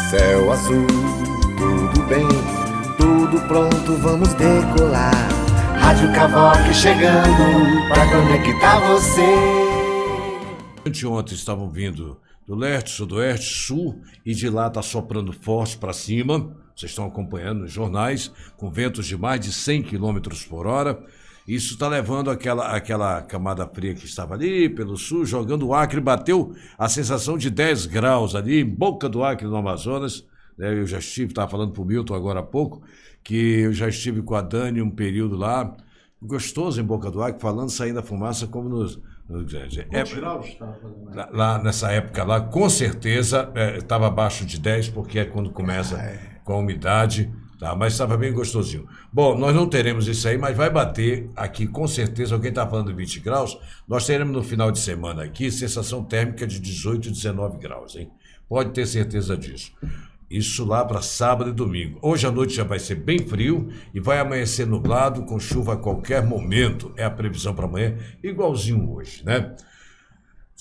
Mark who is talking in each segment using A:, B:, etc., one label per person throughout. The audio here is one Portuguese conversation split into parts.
A: Céu azul, tudo bem, tudo pronto, vamos decolar. Rádio Cavoque chegando pra conectar você.
B: Ontem estavam vindo do leste, sudoeste, sul, e de lá está soprando forte para cima. Vocês estão acompanhando nos jornais, com ventos de mais de 100 km por hora. Isso está levando aquela camada fria que estava ali pelo sul, jogando o Acre, bateu a sensação de 10 graus ali, em Boca do Acre, no Amazonas. Eu já estive, estava falando para o Milton agora há pouco, que eu já estive com a Dani um período lá, gostoso em Boca do Acre, falando, saindo a fumaça como nos... Lá nessa época lá, com certeza estava abaixo de 10, porque é quando começa com a umidade, tá? Mas estava bem gostosinho. Bom, nós não teremos isso aí, mas vai bater aqui com certeza. Alguém está falando de 20 graus, nós teremos no final de semana aqui sensação térmica de 18, 19 graus, hein? Pode ter certeza disso. Isso lá para sábado e domingo. Hoje à noite já vai ser bem frio e vai amanhecer nublado, com chuva a qualquer momento. É a previsão para amanhã, igualzinho hoje, né?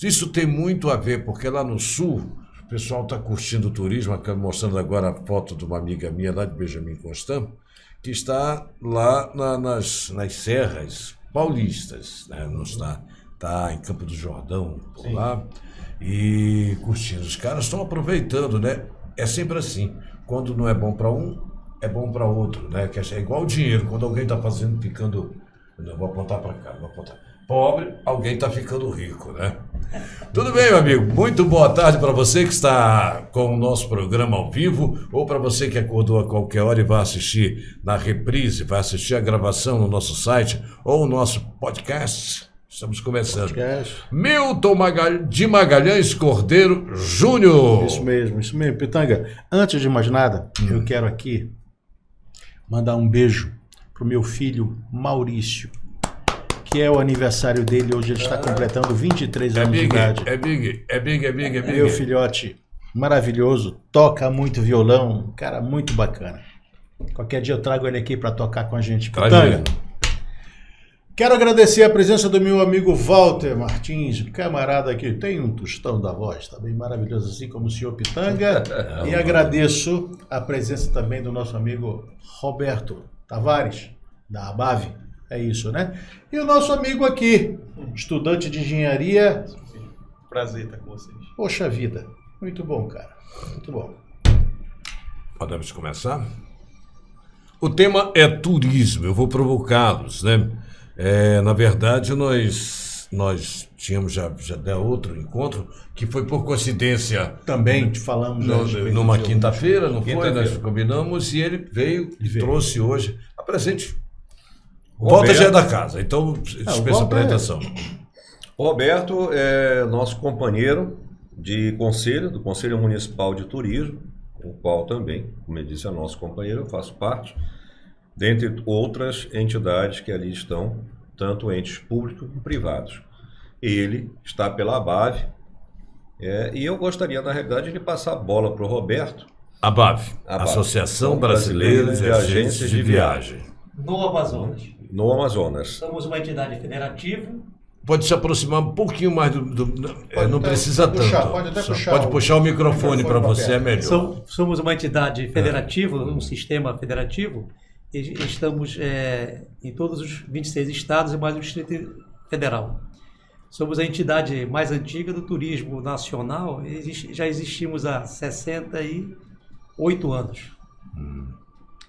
B: Isso tem muito a ver, porque lá no sul, o pessoal está curtindo o turismo, mostrando agora a foto de uma amiga minha lá de Benjamin Constant, que está lá nas serras paulistas, né? Não está em Campo do Jordão, por lá, e curtindo. Os caras estão aproveitando, né? É sempre assim, quando não é bom para um, é bom para outro, né? Que é igual o dinheiro, quando alguém está fazendo, ficando, não vou apontar para cá, vou apontar, pobre, alguém está ficando rico, né? Tudo bem, meu amigo, muito boa tarde para você que está com o nosso programa ao vivo, ou para você que acordou a qualquer hora e vai assistir na reprise, vai assistir a gravação no nosso site, ou no nosso podcast. Estamos começando. Milton de Magalhães Cordeiro Júnior.
C: Isso mesmo, Pitanga. Antes de mais nada, eu quero aqui mandar um beijo pro meu filho Maurício, que é o aniversário dele. Hoje ele está completando 23 anos de idade.
B: É big.
C: Meu filhote maravilhoso, toca muito violão, cara muito bacana. Qualquer dia eu trago ele aqui para tocar com a gente. Pitanga. Quero agradecer a presença do meu amigo Walter Martins, camarada que tem um tostão da voz, tá bem maravilhoso, assim como o senhor Pitanga. E agradeço a presença também do nosso amigo Roberto Tavares, da ABAV. É isso, né? E o nosso amigo aqui, estudante de engenharia.
D: Prazer estar com vocês.
C: Poxa vida, muito bom, cara. Muito bom.
B: Podemos começar? O tema é turismo, eu vou provocá-los, né? Na verdade, nós tínhamos já outro encontro, que foi por coincidência.
C: Também te falamos.
B: Numa quinta-feira, não foi? Nós combinamos e ele veio e trouxe hoje. Apresente. Volta já é da casa, então dispensa a apresentação.
D: Roberto é nosso companheiro de conselho, do Conselho Municipal de Turismo, o qual também, como eu disse, é nosso companheiro, eu faço parte. Dentre outras entidades que ali estão, tanto entes públicos como privados. Ele está pela ABAV, e eu gostaria, na realidade, de passar a bola para o Roberto.
B: ABAV, Associação Brasileira de Agências de Viagem.
E: No Amazonas.
D: No Amazonas.
E: Somos uma entidade federativa.
B: Pode se aproximar um pouquinho mais não precisa tanto. Pode puxar o microfone para você, é melhor.
E: Somos uma entidade federativa, um sistema federativo. Estamos em todos os 26 estados e mais o Distrito Federal. Somos a entidade mais antiga do turismo nacional. Já existimos há 68 anos.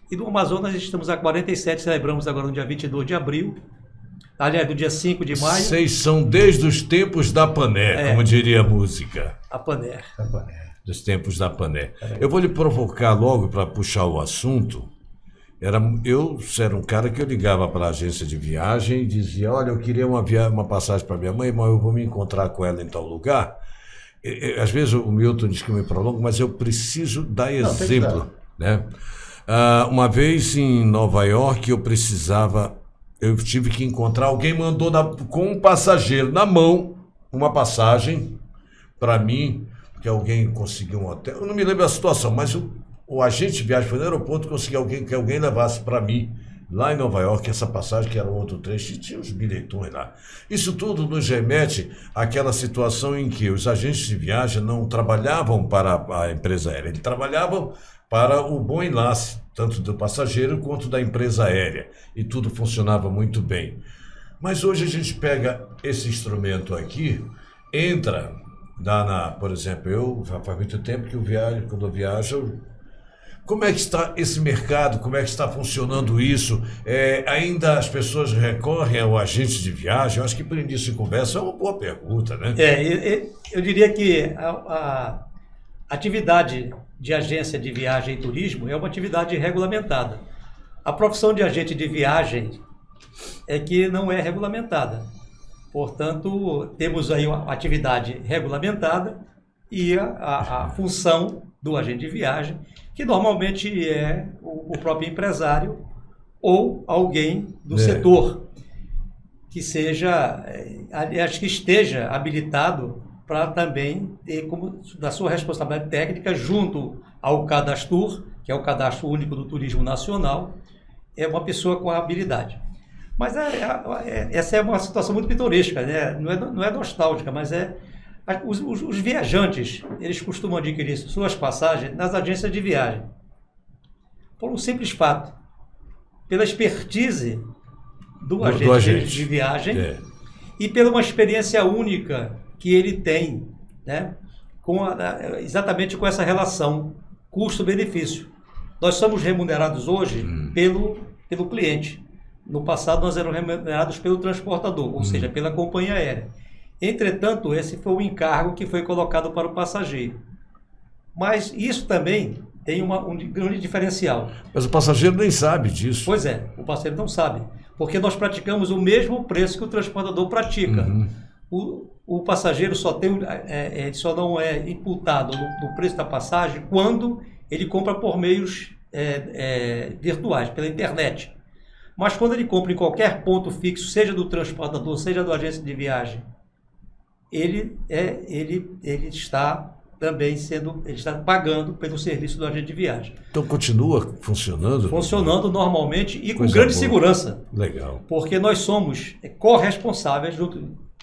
E: E no Amazonas estamos há 47, celebramos agora no dia 22 de abril. Aliás, no dia 5 de maio.
B: Vocês são desde os tempos da Pané, como diria a música.
E: A Pané.
B: Dos tempos da Pané. Eu vou lhe provocar logo para puxar o assunto. Eu era um cara que eu ligava para a agência de viagem e dizia, olha, eu queria uma passagem para minha mãe, mas eu vou me encontrar com ela em tal lugar. Às vezes o Milton diz que eu me prolongo, mas eu preciso dar exemplo, né? Uma vez em Nova York eu tive que encontrar, alguém mandou com um passageiro na mão uma passagem para mim, que alguém conseguiu um hotel, eu não me lembro a situação, mas o agente de viagem foi no aeroporto, conseguiu que alguém levasse para mim lá em Nova York, essa passagem que era outro trecho, tinha os bilhetões lá. Isso tudo nos remete àquela situação em que os agentes de viagem não trabalhavam para a empresa aérea, eles trabalhavam para o bom enlace, tanto do passageiro quanto da empresa aérea. E tudo funcionava muito bem. Mas hoje a gente pega esse instrumento aqui, entra, por exemplo, eu já faz muito tempo que eu viajo, quando eu viajo. Como é que está esse mercado? Como é que está funcionando isso? Ainda as pessoas recorrem ao agente de viagem? Eu acho que por início de conversa é uma boa pergunta, né?
E: Eu diria que a atividade de agência de viagem e turismo é uma atividade regulamentada. A profissão de agente de viagem é que não é regulamentada. Portanto, temos aí uma atividade regulamentada e a função do agente de viagem, que normalmente é o próprio empresário ou alguém do setor que acho que esteja habilitado para também ter como da sua responsabilidade técnica junto ao Cadastur, que é o Cadastro Único do Turismo Nacional, é uma pessoa com habilidade. Mas essa é uma situação muito pitoresca, né? Não é nostálgica, mas os viajantes, eles costumam adquirir suas passagens nas agências de viagem. Por um simples fato, pela expertise do agente de viagem e pela uma experiência única que ele tem, né? Exatamente com essa relação custo-benefício. Nós somos remunerados hoje pelo cliente. No passado, nós éramos remunerados pelo transportador, ou seja, pela companhia aérea. Entretanto, esse foi o encargo que foi colocado para o passageiro. Mas isso também tem um grande diferencial.
B: Mas o passageiro nem sabe disso.
E: Pois é, o passageiro não sabe. Porque nós praticamos o mesmo preço que o transportador pratica. O passageiro só não é imputado no preço da passagem quando ele compra por meios virtuais, pela internet. Mas quando ele compra em qualquer ponto fixo, seja do transportador, seja do agente de viagem, ele está também ele está pagando pelo serviço do agente de viagem.
B: Então continua funcionando?
E: Funcionando normalmente e com grande segurança.
B: Legal.
E: Porque nós somos corresponsáveis,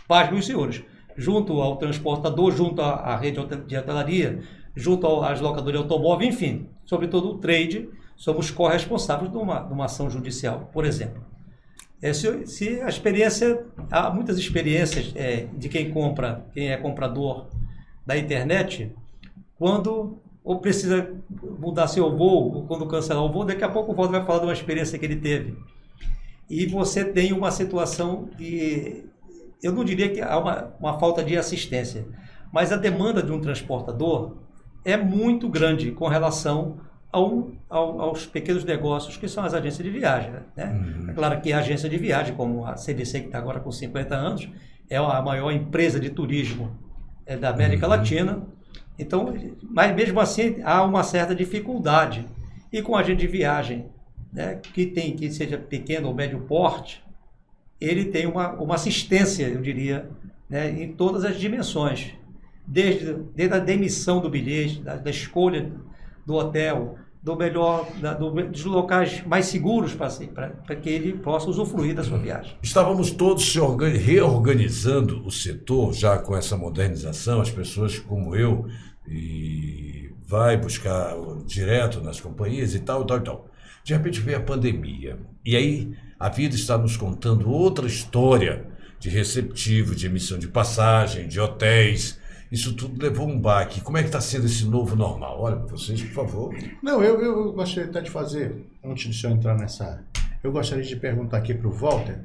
E: pasmem os senhores, junto ao transportador, junto à rede de hotelaria, junto às locadoras de automóvel, enfim, sobretudo o trade, somos corresponsáveis de uma ação judicial, por exemplo. Se a experiência, há muitas experiências de quem é comprador da internet, quando ou precisa mudar seu voo, ou quando cancelar o voo, daqui a pouco o Walter vai falar de uma experiência que ele teve. E você tem uma situação de, eu não diria que há uma falta de assistência, mas a demanda de um transportador é muito grande com relação aos pequenos negócios que são as agências de viagem, né? É claro que a agência de viagem, como a CVC, que está agora com 50 anos, é a maior empresa de turismo da América Latina. Então, mas mesmo assim há uma certa dificuldade. E com a agente de viagem, né, que seja pequeno ou médio porte, ele tem uma assistência, eu diria, né, em todas as dimensões, desde a demissão do bilhete, da escolha do hotel, dos locais mais seguros para que ele possa usufruir da sua viagem.
B: Estávamos todos reorganizando o setor já com essa modernização, as pessoas como eu, e vai buscar direto nas companhias e tal. De repente veio a pandemia, e aí a vida está nos contando outra história de receptivo, de emissão de passagem, de hotéis. Isso tudo levou um baque. Como é que está sendo esse novo normal? Olha para vocês, por favor.
C: Não, eu gostaria até de fazer, antes de eu entrar nessa... Eu gostaria de perguntar aqui para o Walter,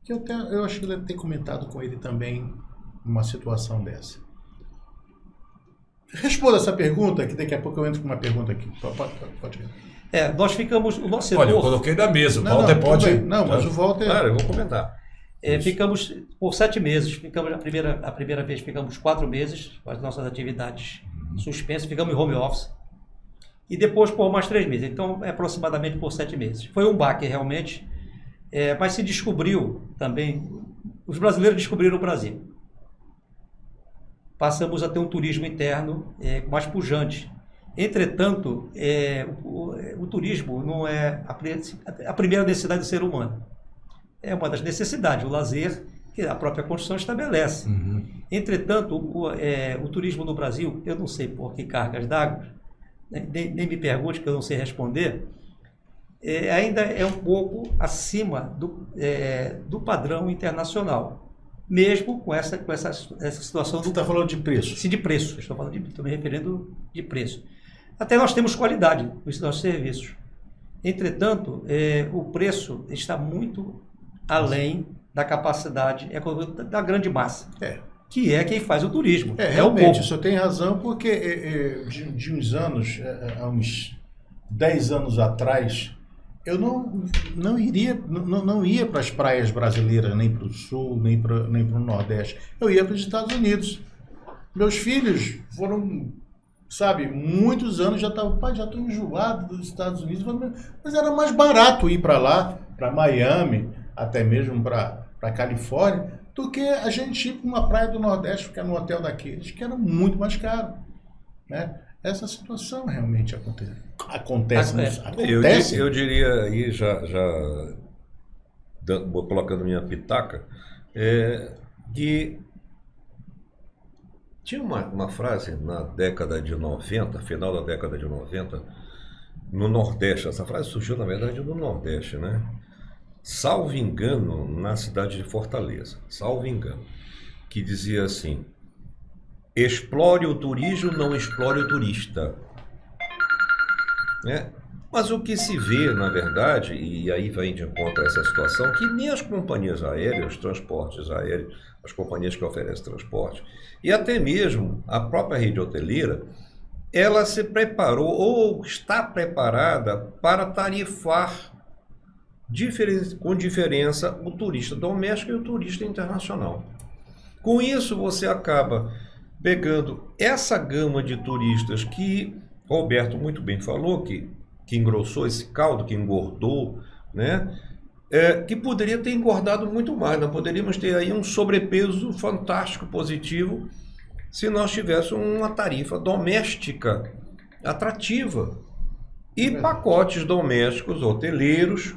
C: que eu acho que ele deve ter comentado com ele também uma situação dessa. Responda essa pergunta, que daqui a pouco eu entro com uma pergunta aqui. Pode ver.
E: Nós ficamos... O nosso setor...
B: Olha, eu coloquei na mesa, o Walter pode...
C: Não, mas o Walter...
D: Claro, eu vou comentar.
E: Ficamos por 7 meses, a primeira vez ficamos 4 meses com as nossas atividades suspensas, ficamos em home office, e depois por mais 3 meses, então aproximadamente por 7 meses. Foi um baque realmente, mas se descobriu também, os brasileiros descobriram o Brasil. Passamos a ter um turismo interno mais pujante, Entretanto, o turismo não é a primeira necessidade do ser humano. É uma das necessidades, o lazer que a própria Constituição estabelece. Entretanto, o turismo no Brasil, eu não sei por que cargas d'água, né, nem me pergunte que eu não sei responder, ainda é um pouco acima do padrão internacional, mesmo com essa situação.
C: Você está falando de preço?
E: Sim, de preço. Estou me referindo de preço. Até nós temos qualidade nos nossos serviços. Entretanto, o preço está muito além da capacidade da grande massa, que é quem faz o turismo.
C: Realmente,
E: o povo.
C: o senhor tem razão, porque de uns anos, há uns 10 anos atrás, eu não ia para as praias brasileiras, nem para o sul, nem para o nordeste. Eu ia para os Estados Unidos. Meus filhos foram, sabe, muitos anos, já estou enjoado dos Estados Unidos, mas era mais barato ir para lá, para Miami, até mesmo para Califórnia, do que a gente ir para uma praia do Nordeste, ficar no hotel daqueles, que era muito mais caro, né? Essa situação realmente acontece.
D: Eu diria aí, já colocando minha pitaca, que tinha uma frase na década de 90, final da década de 90, no Nordeste. Essa frase surgiu, na verdade, no Nordeste, né? Salvo engano, na cidade de Fortaleza, salvo engano, que dizia assim: explore o turismo, não explore o turista. Mas o que se vê, na verdade, e aí vem de encontro a essa situação, que nem as companhias aéreas, os transportes aéreos, as companhias que oferecem transporte, e até mesmo a própria rede hoteleira, ela se preparou ou está preparada para tarifar com diferença o turista doméstico e o turista internacional. Com isso, você acaba pegando essa gama de turistas que Roberto muito bem falou, que engrossou esse caldo, que engordou, né? Que poderia ter engordado muito mais. Nós poderíamos ter aí um sobrepeso fantástico, positivo, se nós tivéssemos uma tarifa doméstica atrativa e pacotes domésticos hoteleiros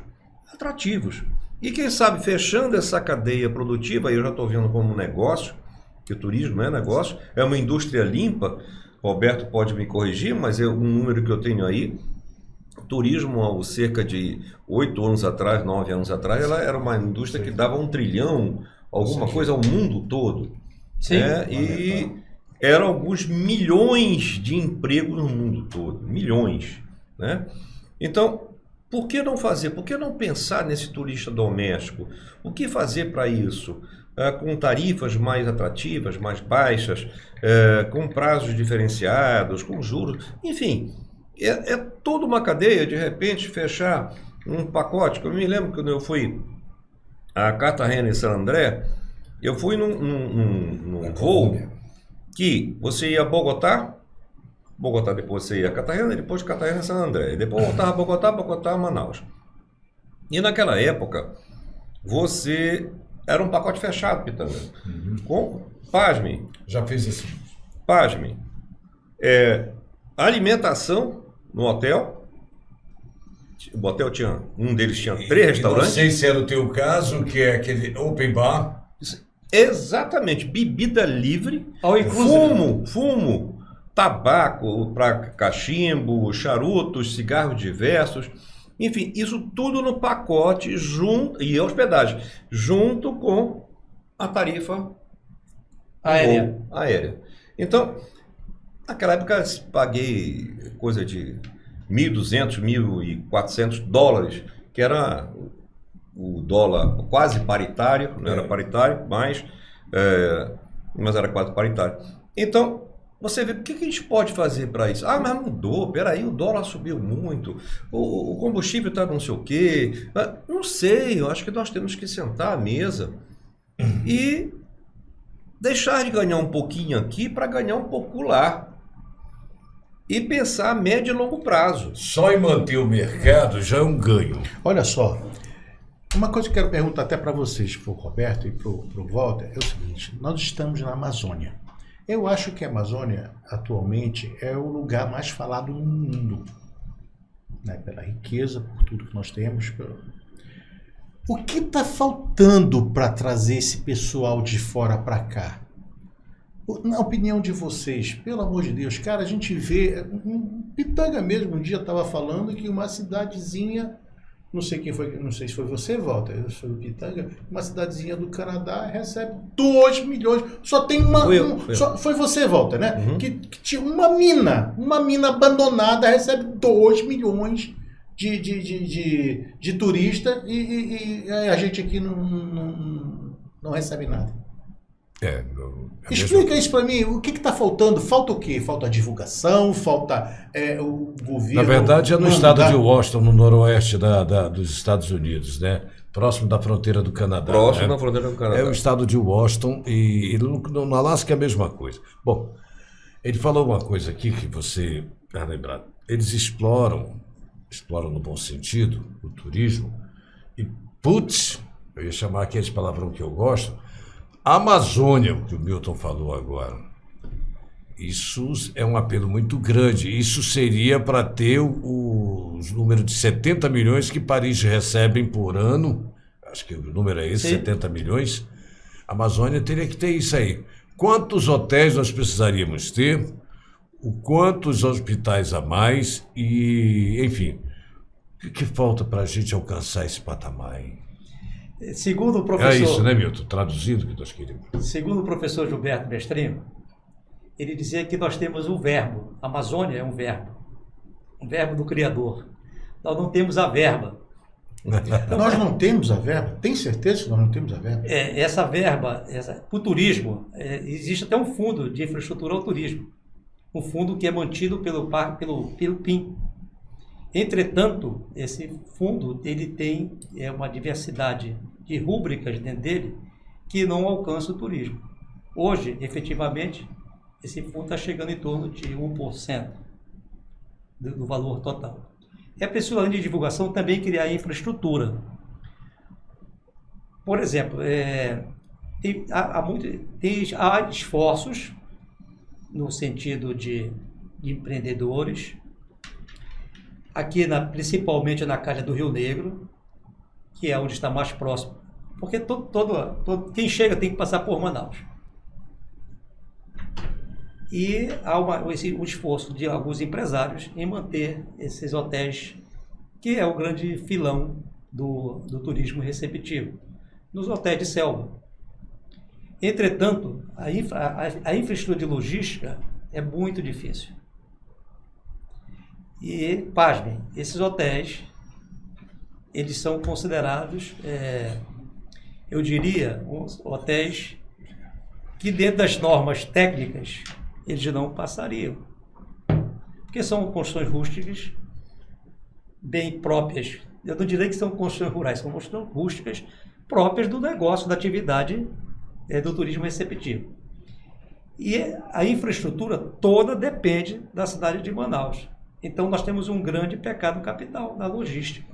D: atrativos. E quem sabe, fechando essa cadeia produtiva, eu já estou vendo como negócio, que o turismo é negócio, é uma indústria limpa. Roberto pode me corrigir, mas um número que eu tenho aí, o turismo, há cerca de 8 anos atrás, 9 anos atrás, ela era uma indústria que dava 1 trilhão, alguma coisa ao mundo todo.
E: Sim.
D: E eram alguns milhões de empregos no mundo todo, milhões, né? Então, por que não fazer? Por que não pensar nesse turista doméstico? O que fazer para isso? Com tarifas mais atrativas, mais baixas, com prazos diferenciados, com juros, enfim, é toda uma cadeia. De repente fechar um pacote. Eu me lembro quando eu fui a Cartagena e San André, eu fui num voo que você ia a Bogotá, depois você ia a Cartagena, e depois de Cartagena San André, e depois voltava a Bogotá a Manaus. E naquela época era um pacote fechado, Pitanga. Pasme.
B: Já fez isso.
D: Pasme. Alimentação no hotel. O hotel tinha, um deles tinha 3 restaurantes.
B: Não sei se era o teu caso, que é aquele open bar.
D: Exatamente. Bebida livre. Fumo, tabaco para cachimbo, charutos, cigarros diversos. Enfim, isso tudo no pacote e hospedagem, junto com a tarifa aérea. Então, naquela época, paguei coisa de $1.200, $1.400, que era o dólar quase paritário, não era paritário, mas era quase paritário. Então, você vê, o que a gente pode fazer para isso? Mas mudou, peraí, o dólar subiu muito, o combustível está não sei o quê. Não sei, eu acho que nós temos que sentar à mesa e deixar de ganhar um pouquinho aqui para ganhar um pouco lá. E pensar a médio e longo prazo.
B: Só em manter o mercado já é um ganho.
C: Olha só, uma coisa que eu quero perguntar até para vocês, para o Roberto e para o Walter, é o seguinte: nós estamos na Amazônia. Eu acho que a Amazônia, atualmente, é o lugar mais falado no mundo, né? Pela riqueza, por tudo que nós temos. O que está faltando para trazer esse pessoal de fora para cá? Na opinião de vocês, pelo amor de Deus, cara, a gente vê... Pitanga mesmo, um dia estava falando que uma cidadezinha... Não sei quem foi, não sei se foi você, Walter, eu sou do Pitanga, uma cidadezinha do Canadá recebe 2 milhões, só tem uma... Foi você, Walter, né?
D: Uhum.
C: Que tinha uma mina abandonada, recebe 2 milhões de turista e a gente aqui não recebe nada. Explica isso para mim, o que está faltando? Falta o quê? Falta divulgação, falta o governo...
B: Na verdade, é no estado de Washington, no noroeste dos Estados Unidos, né? Próximo da fronteira do Canadá.
D: Próximo
B: né?
D: da fronteira do Canadá.
B: É o estado de Washington e no Alasca é a mesma coisa. Bom, ele falou uma coisa aqui que você vai lembrar. Eles exploram no bom sentido, o turismo, e putz, eu ia chamar aquele palavrão que eu gosto, Amazônia, que o Milton falou agora. Isso é um apelo muito grande. Isso seria para ter o número de 70 milhões que Paris recebem por ano. Acho que o número é esse, 70 milhões. A Amazônia teria que ter isso aí. Quantos hotéis nós precisaríamos ter? Quantos hospitais a mais? E, enfim, o que falta para a gente alcançar esse patamar, hein?
E: Segundo o professor...
B: É isso, né, Milton? Traduzindo o que nós queríamos.
E: Segundo o professor Gilberto Mestrinho, ele dizia que nós temos um verbo. A Amazônia é um verbo do Criador. Nós não temos a verba.
C: Nós não temos a verba? Tem certeza que nós não temos a verba?
E: Essa verba, para o turismo, existe até um fundo de infraestrutura ao turismo. Um fundo que é mantido pelo PIN. Entretanto, esse fundo ele tem uma diversidade de rúbricas dentro dele que não alcança o turismo. Hoje, efetivamente, esse fundo está chegando em torno de 1% do valor total. É preciso, além de divulgação, também criar infraestrutura. Por exemplo, há esforços no sentido de empreendedores, aqui principalmente na calha do Rio Negro, que é onde está mais próximo, porque quem chega tem que passar por Manaus. E há um esforço de alguns empresários em manter esses hotéis, que é o grande filão do turismo receptivo, nos hotéis de selva. Entretanto, a infraestrutura de logística é muito difícil. E, pasmem, esses hotéis, eles são considerados, eu diria, hotéis que dentro das normas técnicas, eles não passariam. Porque são construções rústicas, bem próprias. Eu não direi que são construções rurais, são construções rústicas próprias do negócio, da atividade do turismo receptivo. E a infraestrutura toda depende da cidade de Manaus. Então, nós temos um grande pecado capital na logística.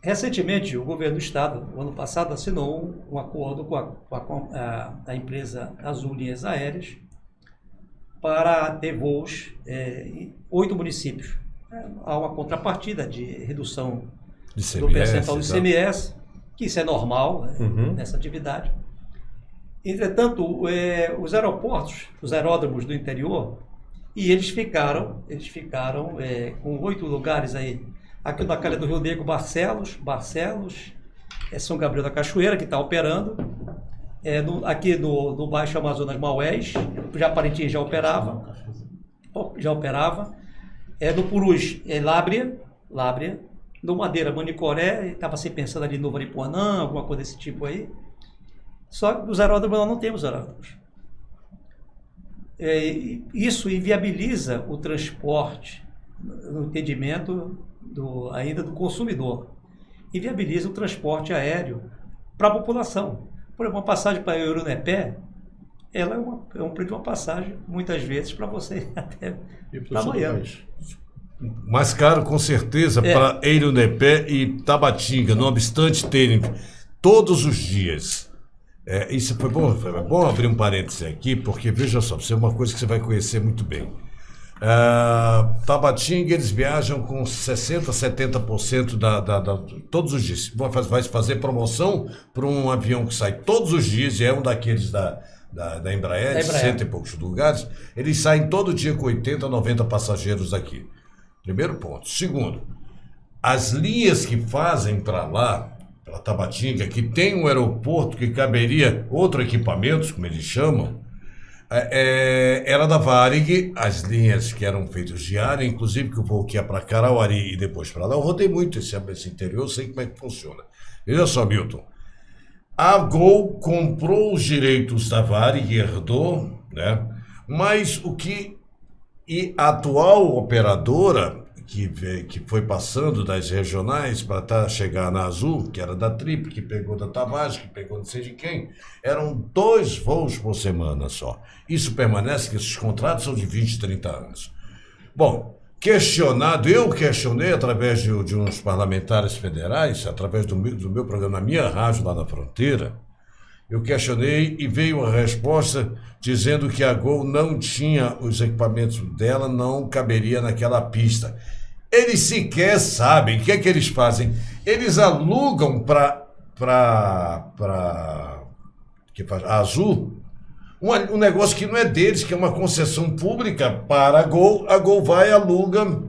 E: Recentemente, o governo do estado, no ano passado, assinou um acordo com a empresa Azul Linhas Aéreas para ter voos em 8 municípios. Há uma contrapartida de redução do percentual do ICMS, que isso é normal nessa atividade. Entretanto, os aeroportos, os aeródromos do interior, e eles ficaram com 8 lugares aí. Aqui na calha do Rio Negro, Barcelos, São Gabriel da Cachoeira, que está operando. Aqui no Baixo Amazonas, Maués, já Parintins já operava. No Purus, Lábrea. No Madeira, Manicoré, estava se pensando ali no Varipuanã, alguma coisa desse tipo aí. Só que os aeródromos, nós não temos aeródromos. Isso inviabiliza o transporte, no entendimento ainda do consumidor. Inviabiliza o transporte aéreo para a população. Por exemplo, uma passagem para Eurunepé, ela é um preço de uma passagem, muitas vezes, para você até para amanhã.
B: Mais caro, com certeza, para Eurunepé e Tabatinga, não obstante terem todos os dias Isso foi bom abrir um parêntese aqui, porque veja só, isso é uma coisa que você vai conhecer muito bem. Tabatinga, eles viajam com 60%, 70% todos os dias. Vai fazer promoção para um avião que sai todos os dias, e é um daqueles da Embraer, de 100 e poucos lugares. Eles saem todo dia com 80, 90 passageiros daqui. Primeiro ponto. Segundo, as linhas que fazem para lá, para Tabatinga, que tem um aeroporto que caberia outro equipamento, como eles chamam, era da Varig, as linhas que eram feitas diárias, inclusive que eu vou aqui para Carauari e depois para lá. Eu rodei muito esse interior, eu sei como é que funciona. Veja só, Milton. A Gol comprou os direitos da Varig, herdou, né? Mas e a atual operadora, que foi passando das regionais para chegar na Azul, que era da Trip, que pegou da Tavares, que pegou não sei de quem, eram 2 voos por semana só. Isso permanece, que esses contratos são de 20, 30 anos. Bom, eu questionei através de uns parlamentares federais, através do meu programa, na minha rádio lá na fronteira, eu questionei e veio a resposta dizendo que a Gol não tinha os equipamentos dela, não caberia naquela pista. Eles sequer sabem o que é que eles fazem. Eles alugam para a Azul um negócio que não é deles, que é uma concessão pública para a Gol vai e aluga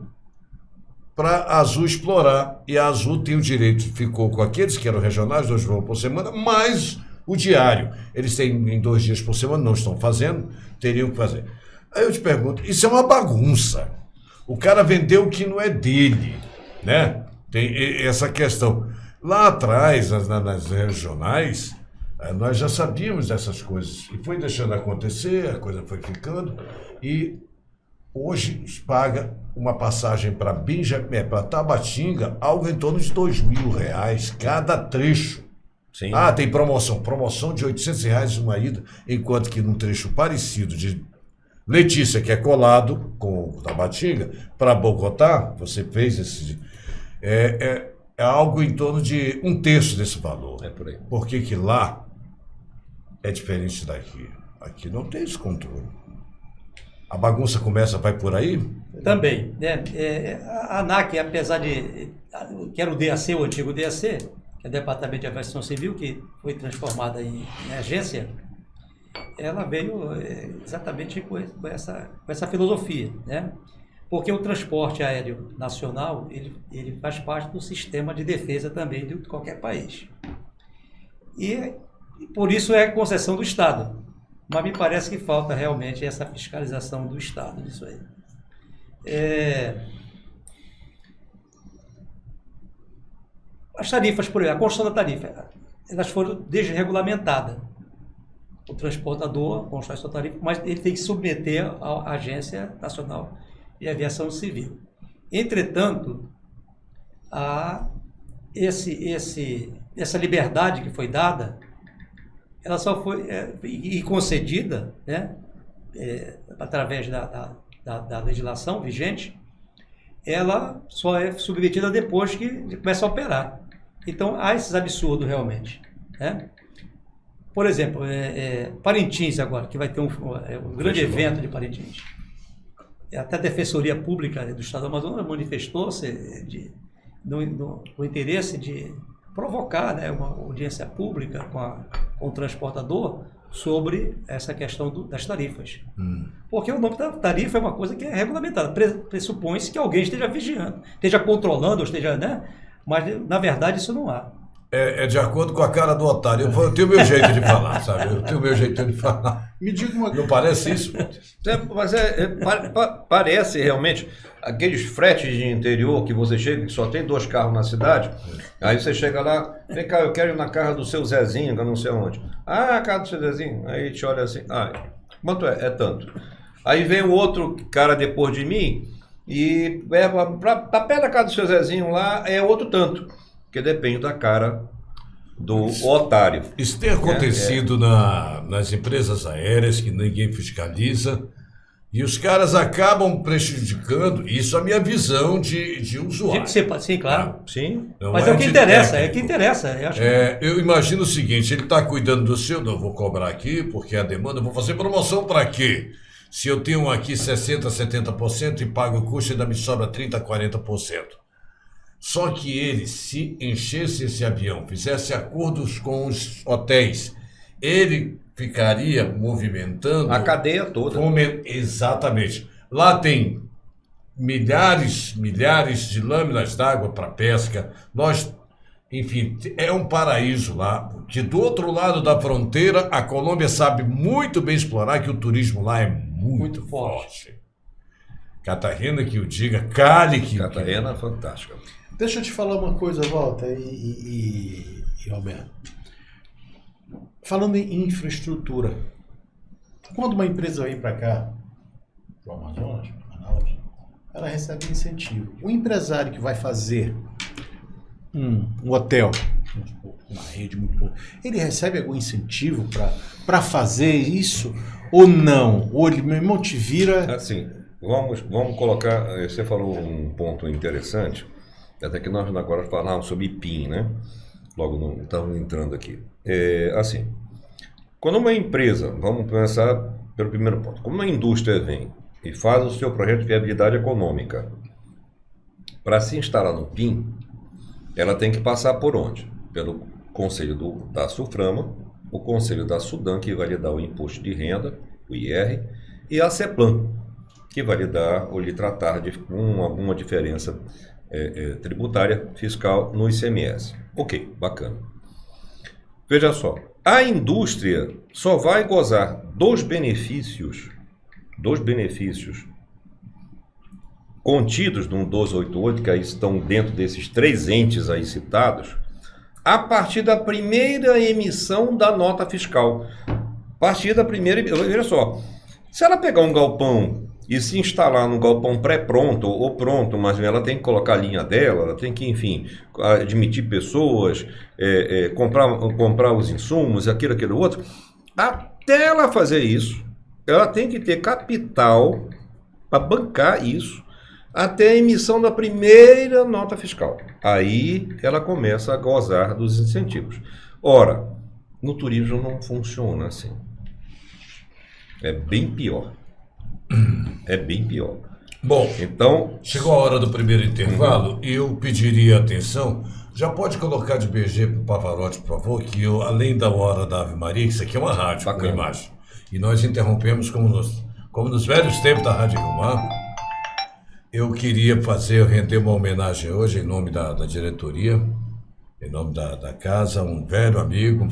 B: para a Azul explorar. E a Azul tem o direito, ficou com aqueles que eram regionais, 2 voos por semana, mais o diário. Eles têm em 2 dias por semana, não estão fazendo, teriam que fazer. Aí eu te pergunto, isso é uma bagunça. O cara vendeu o que não é dele, né? Tem essa questão. Lá atrás, nas regionais, nós já sabíamos dessas coisas. E foi deixando acontecer, a coisa foi ficando. E hoje paga uma passagem para Tabatinga, algo em torno de R$2.000 cada trecho.
D: Sim.
B: Tem promoção de R$800 uma ida, enquanto que num trecho parecido de Letícia, que é colado com o Tabatinga, para Bogotá, você fez esse... É algo em torno de 1/3 desse valor.
D: É por aí.
B: Porque que lá é diferente daqui. Aqui não tem esse controle. A bagunça vai por aí?
E: Também. A ANAC, apesar de... que era o DAC, o antigo DAC, que é o Departamento de Aviação Civil, que foi transformada em agência, ela veio exatamente com essa filosofia, né? Porque o transporte aéreo nacional, ele faz parte do sistema de defesa também de qualquer país. E por isso é concessão do Estado. Mas me parece que falta realmente essa fiscalização do Estado nisso aí. As tarifas, por exemplo, a construção da tarifa, elas foram desregulamentadas. O transportador constrói sua tarifa, mas ele tem que submeter à Agência Nacional de Aviação Civil. Entretanto, essa liberdade que foi dada, ela só foi concedida, né, através da legislação vigente, ela só é submetida depois que começa a operar. Então, há esses absurdos realmente, né? Por exemplo, Parintins agora, que vai ter um grande evento de Parintins. Até a Defensoria Pública do Estado do Amazonas manifestou-se no interesse de provocar, né, uma audiência pública com o transportador sobre essa questão das tarifas. Porque o nome da tarifa é uma coisa que é regulamentada. Pressupõe-se que alguém esteja vigiando, esteja controlando, ou esteja, né? Mas, na verdade, isso não há.
B: É de acordo com a cara do otário. Eu tenho o meu jeito de falar, sabe? Eu tenho o meu jeito de falar.
C: Me diga uma coisa.
B: Não parece isso?
D: Mas parece realmente aqueles fretes de interior que você chega, que só tem 2 carros na cidade, aí você chega lá, vem cá, eu quero ir na casa do seu Zezinho, que eu não sei onde. A casa do seu Zezinho. Aí te olha assim, quanto é? É tanto. Aí vem o outro cara depois de mim e pra pé da casa do seu Zezinho lá é outro tanto. Porque depende da cara do otário.
B: Isso tem acontecido nas empresas aéreas, que ninguém fiscaliza. E os caras acabam prejudicando, isso é a minha visão de usuário.
E: Sim, claro.
D: Sim.
B: Não
E: Mas é o que
B: de
E: interessa,
B: técnico.
E: é o que interessa. Eu acho
B: Eu imagino o seguinte, ele está cuidando do seu, não vou cobrar aqui, porque a demanda, eu vou fazer promoção para quê? Se eu tenho aqui 60%, 70% e pago o custo, ainda me sobra 30%, 40%. Só que ele, se enchesse esse avião, fizesse acordos com os hotéis, ele ficaria movimentando...
D: A cadeia toda.
B: Exatamente. Lá tem milhares de lâminas d'água para pesca. Enfim, é um paraíso lá, que do outro lado da fronteira, a Colômbia sabe muito bem explorar, que o turismo lá é muito forte. Catarina que o diga, Cali que...
D: Catarina é fantástica.
C: Deixa eu te falar uma coisa, Walter e Roberto. Falando em infraestrutura, quando uma empresa vem para cá, para o Amazonas, Manaus, ela recebe incentivo. O empresário que vai fazer um hotel, uma rede muito boa, ele recebe algum incentivo para fazer isso ou não? Ou ele mesmo te vira...
D: Assim, vamos colocar, você falou um ponto interessante, até que nós agora falamos sobre PIN, né? Logo não estamos entrando aqui. Assim, quando uma empresa, vamos pensar pelo primeiro ponto, como uma indústria vem e faz o seu projeto de viabilidade econômica, para se instalar no PIN, ela tem que passar por onde? Pelo conselho da SUFRAMA, o conselho da SUDAM, que vai lhe dar o imposto de renda, o IR, e a CEPLAN, que vai lhe dar ou lhe tratar com alguma diferença tributária fiscal no ICMS. Ok, bacana. Veja só, a indústria só vai gozar dos benefícios contidos no 1288, que aí estão dentro desses 3 entes aí citados, a partir da primeira emissão da nota fiscal. A partir da primeira... Veja só, se ela pegar um galpão e se instalar num galpão pré-pronto ou pronto, mas ela tem que colocar a linha dela, ela tem que, enfim, admitir pessoas, comprar os insumos, aquilo outro. Até ela fazer isso, ela tem que ter capital para bancar isso até a emissão da primeira nota fiscal. Aí ela começa a gozar dos incentivos. Ora, no turismo não funciona assim. É bem pior. É bem pior.
B: Bom,
D: então
B: chegou a hora do primeiro intervalo e eu pediria atenção. Já pode colocar de BG para o Pavarotti, por favor, que eu, além da hora da Ave Maria, isso aqui é uma rádio com imagem. E nós interrompemos como nos velhos tempos da Rádio Rio Mar. Eu queria render uma homenagem hoje em nome da diretoria, em nome da casa, um velho amigo,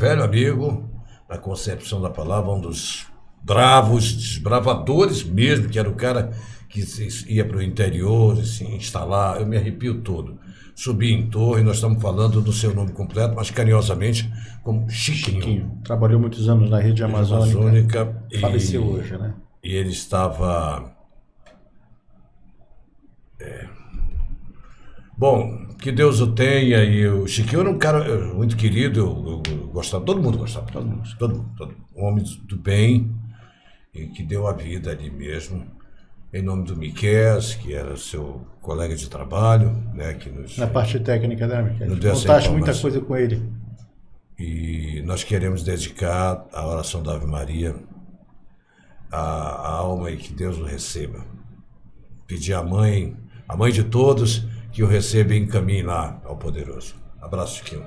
B: na concepção da palavra, um dos bravos, desbravadores mesmo, que era o cara que ia para o interior, se instalar, eu me arrepio todo. Subi em torre, nós estamos falando do seu nome completo, mas carinhosamente como Chiquinho.
C: Trabalhou muitos anos na rede amazônica. Faleceu
B: e,
C: hoje, né?
B: E ele estava... Bom, que Deus o tenha. E o Chiquinho era um cara muito querido, eu gostava, todo mundo gostava, todo mundo, um homem do bem, e que deu a vida ali mesmo, em nome do Miqués, que era seu colega de trabalho, né, que nos...
C: Na parte técnica, né, Miqués?
B: Nos deu essa
C: Contaste
B: informação.
C: muita coisa com ele.
B: E nós queremos dedicar a oração da Ave Maria à alma e que Deus o receba. Pedir à mãe de todos, que o receba e encaminhe lá ao poderoso. Abraço, Chiquinho.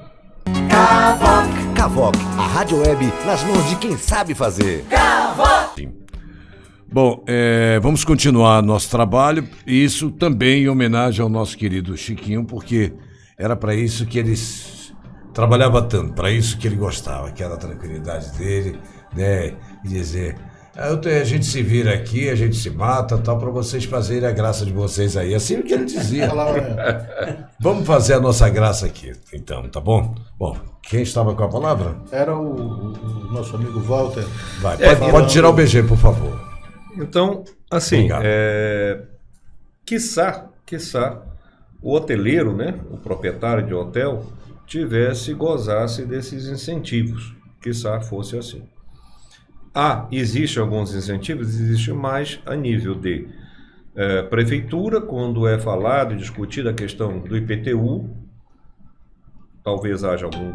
A: Cavoc, a rádio web nas mãos de quem sabe fazer.
B: Bom, vamos continuar nosso trabalho, e isso também em homenagem ao nosso querido Chiquinho, porque era para isso que ele trabalhava tanto, para isso que ele gostava, aquela tranquilidade dele, né, e dizer... A gente se vira aqui, a gente se mata, tal, para vocês fazerem a graça de vocês aí. Assim que ele dizia. Vamos fazer a nossa graça aqui, então, tá bom? Bom, quem estava com a palavra?
C: Era o nosso amigo Walter.
B: Vai, pode tirar o BG, por favor.
D: Então, assim, quiçá o hoteleiro, né, o proprietário de hotel, gozasse desses incentivos. Quiçá fosse assim. Existem alguns incentivos, existe mais a nível de prefeitura, quando é falado e discutida a questão do IPTU, talvez haja algum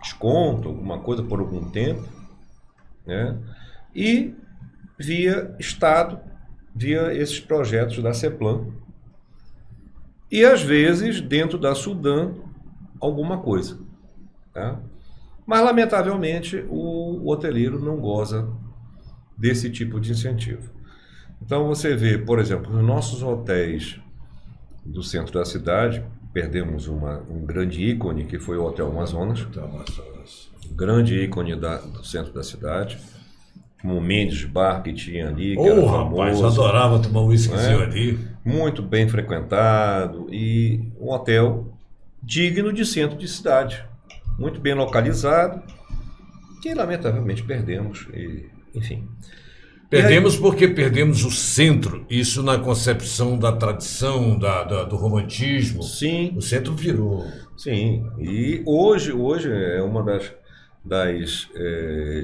D: desconto, alguma coisa por algum tempo, né? E via Estado, via esses projetos da CEPLAN, e às vezes dentro da Sudan alguma coisa, tá? Mas lamentavelmente o hoteleiro não goza desse tipo de incentivo. Então você vê, por exemplo, nos nossos hotéis do centro da cidade, perdemos um grande ícone que foi o Hotel Amazonas, um grande ícone do centro da cidade, como o Mendes Bar que tinha ali, que era famoso.
B: Rapaz, eu adorava tomar um whiskyzinho ali.
D: Muito bem frequentado e um hotel digno de centro de cidade, muito bem localizado, que lamentavelmente perdemos, enfim.
B: Perdemos porque perdemos o centro, isso na concepção da tradição, do romantismo.
D: Sim.
B: O centro virou.
D: Sim, e hoje é uma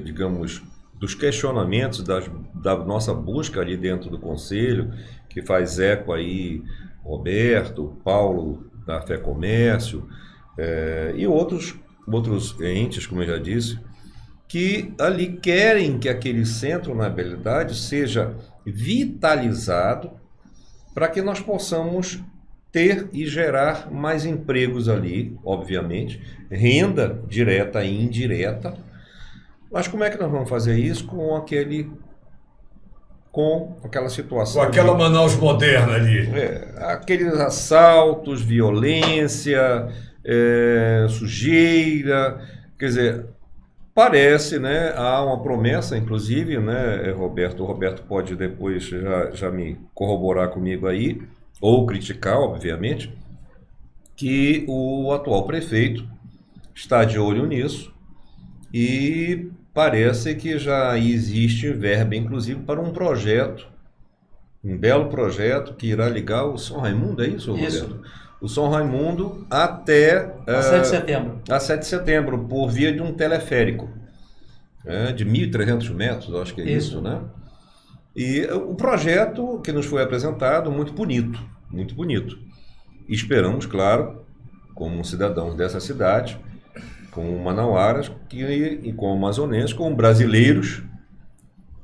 D: digamos, dos questionamentos da nossa busca ali dentro do Conselho, que faz eco aí Roberto, Paulo da Fé Comércio e outros entes, como eu já disse, que ali querem que aquele centro, na realidade, seja vitalizado para que nós possamos ter e gerar mais empregos ali, obviamente, renda direta e indireta. Mas como é que nós vamos fazer isso com aquela situação?
B: Com aquela Manaus moderna ali.
D: Aqueles assaltos, violência, sujeira, quer dizer, parece, né, há uma promessa, inclusive, né, Roberto? O Roberto pode depois já me corroborar comigo aí, ou criticar, obviamente, que o atual prefeito está de olho nisso e parece que já existe verba, inclusive, para um projeto, um belo projeto que irá ligar o São Raimundo, é isso,
E: Isso.
D: Roberto? O São Raimundo até...
E: A 7 de setembro.
D: A 7 de setembro, por via de um teleférico, de 1.300 metros, acho que é isso, né? E o projeto que nos foi apresentado, muito bonito, muito bonito. E esperamos, claro, como cidadãos dessa cidade, como manauaras e como amazonenses, como brasileiros,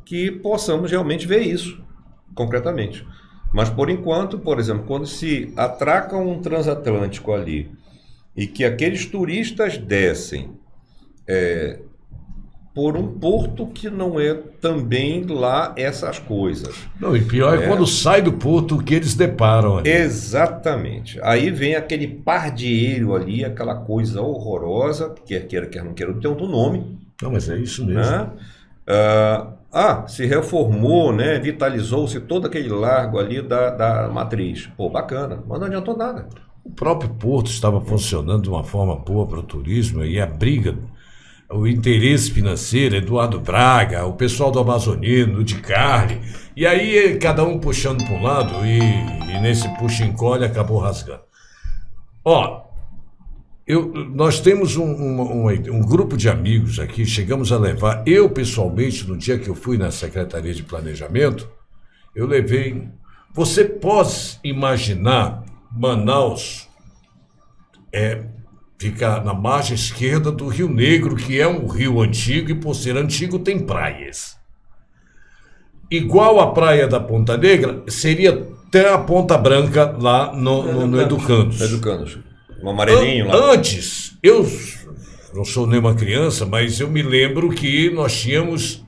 D: que possamos realmente ver isso, concretamente. Mas, por enquanto, por exemplo, quando se atraca um transatlântico ali e que aqueles turistas descem por um porto que não é também lá essas coisas.
B: Não, e pior é quando sai do porto o que eles deparam ali.
D: Exatamente. Aí vem aquele pardieiro ali, aquela coisa horrorosa, quer queira, quer não queira, tem outro nome.
B: Não, mas é isso mesmo.
D: Né? Se reformou, né? Vitalizou-se todo aquele largo ali da matriz. Pô, bacana, mas não adiantou nada.
B: O próprio porto estava funcionando de uma forma boa para o turismo e a briga, o interesse financeiro, Eduardo Braga, o pessoal do Amazonino, de Carne, e aí cada um puxando para um lado e nesse puxa-encolhe acabou rasgando. Nós temos um grupo de amigos aqui, chegamos a levar, eu pessoalmente, no dia que eu fui na Secretaria de Planejamento, eu levei... Você pode imaginar Manaus fica na margem esquerda do Rio Negro, que é um rio antigo, e por ser antigo tem praias. Igual a praia da Ponta Negra, seria até a Ponta Branca lá no Educandos.
D: Educandos. Um amarelinho lá.
B: Antes, eu não sou nenhuma criança, mas eu me lembro que nós tínhamos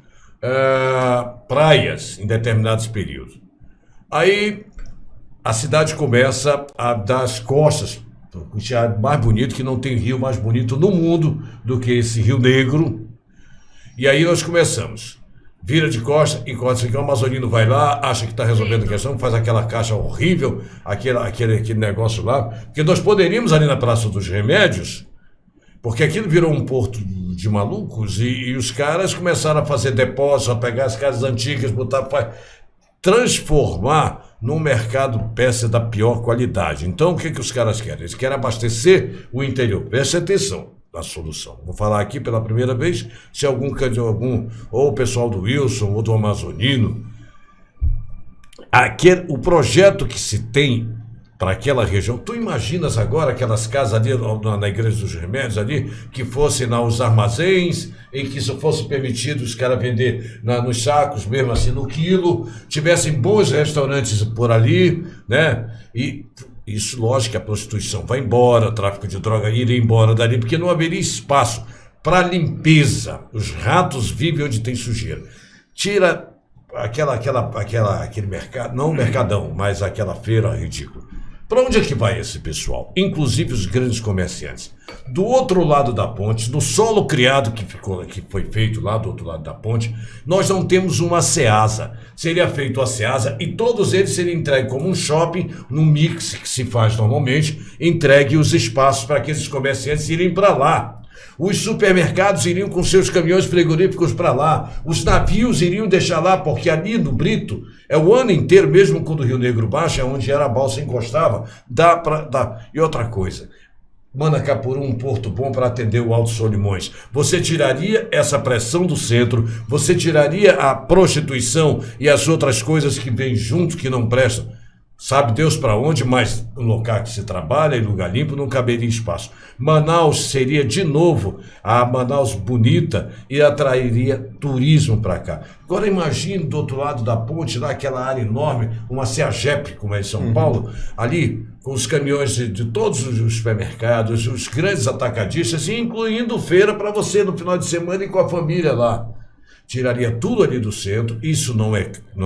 B: praias em determinados períodos. Aí a cidade começa a dar as costas, que é mais bonito, que não tem rio mais bonito no mundo do que esse Rio Negro. E aí nós começamos. Vira de costas, enquanto o amazonino vai lá, acha que está resolvendo a questão, faz aquela caixa horrível, aquele negócio lá. Porque nós poderíamos ali na Praça dos Remédios, porque aquilo virou um porto de malucos e os caras começaram a fazer depósito, a pegar as casas antigas, botar para transformar num mercado peça da pior qualidade. Então, o que os caras querem? Eles querem abastecer o interior. Preste atenção. a solução. Vou falar aqui pela primeira vez, se algum ou o pessoal do Wilson, ou do Amazonino, o projeto que se tem para aquela região, tu imaginas agora aquelas casas ali na Igreja dos Remédios ali, que fossem lá os armazéns, em que isso fosse permitido os caras vender nos sacos, mesmo assim no quilo, tivessem bons restaurantes por ali, né? E isso, lógico que a prostituição vai embora, o tráfico de droga iria embora dali, porque não haveria espaço para limpeza. Os ratos vivem onde tem sujeira. Tira aquele mercado, não o mercadão, mas aquela feira ridícula. Para onde é que vai esse pessoal? Inclusive os grandes comerciantes. Do outro lado da ponte, no solo criado que foi feito lá do outro lado da ponte, nós não temos uma Ceasa. Seria feito a Ceasa e todos eles seriam entregues como um shopping, num mix que se faz normalmente, entregue os espaços para aqueles comerciantes irem para lá. Os supermercados iriam com seus caminhões frigoríficos para lá. Os navios iriam deixar lá, porque ali no Brito, é o ano inteiro, mesmo quando o Rio Negro baixa, é onde era a balsa encostava, E outra coisa, Manacapuru, um porto bom para atender o Alto Solimões. Você tiraria essa pressão do centro, você tiraria a prostituição e as outras coisas que vêm junto, que não prestam. Sabe Deus para onde, mas no local que se trabalha, em lugar limpo, não caberia espaço. Manaus seria de novo a Manaus bonita e atrairia turismo para cá. Agora imagine do outro lado da ponte, lá aquela área enorme, uma CEAGEP, como é em São Paulo, ali com os caminhões de todos os supermercados, os grandes atacadistas, incluindo feira para você no final de semana e com a família lá. Tiraria tudo ali do centro, isso não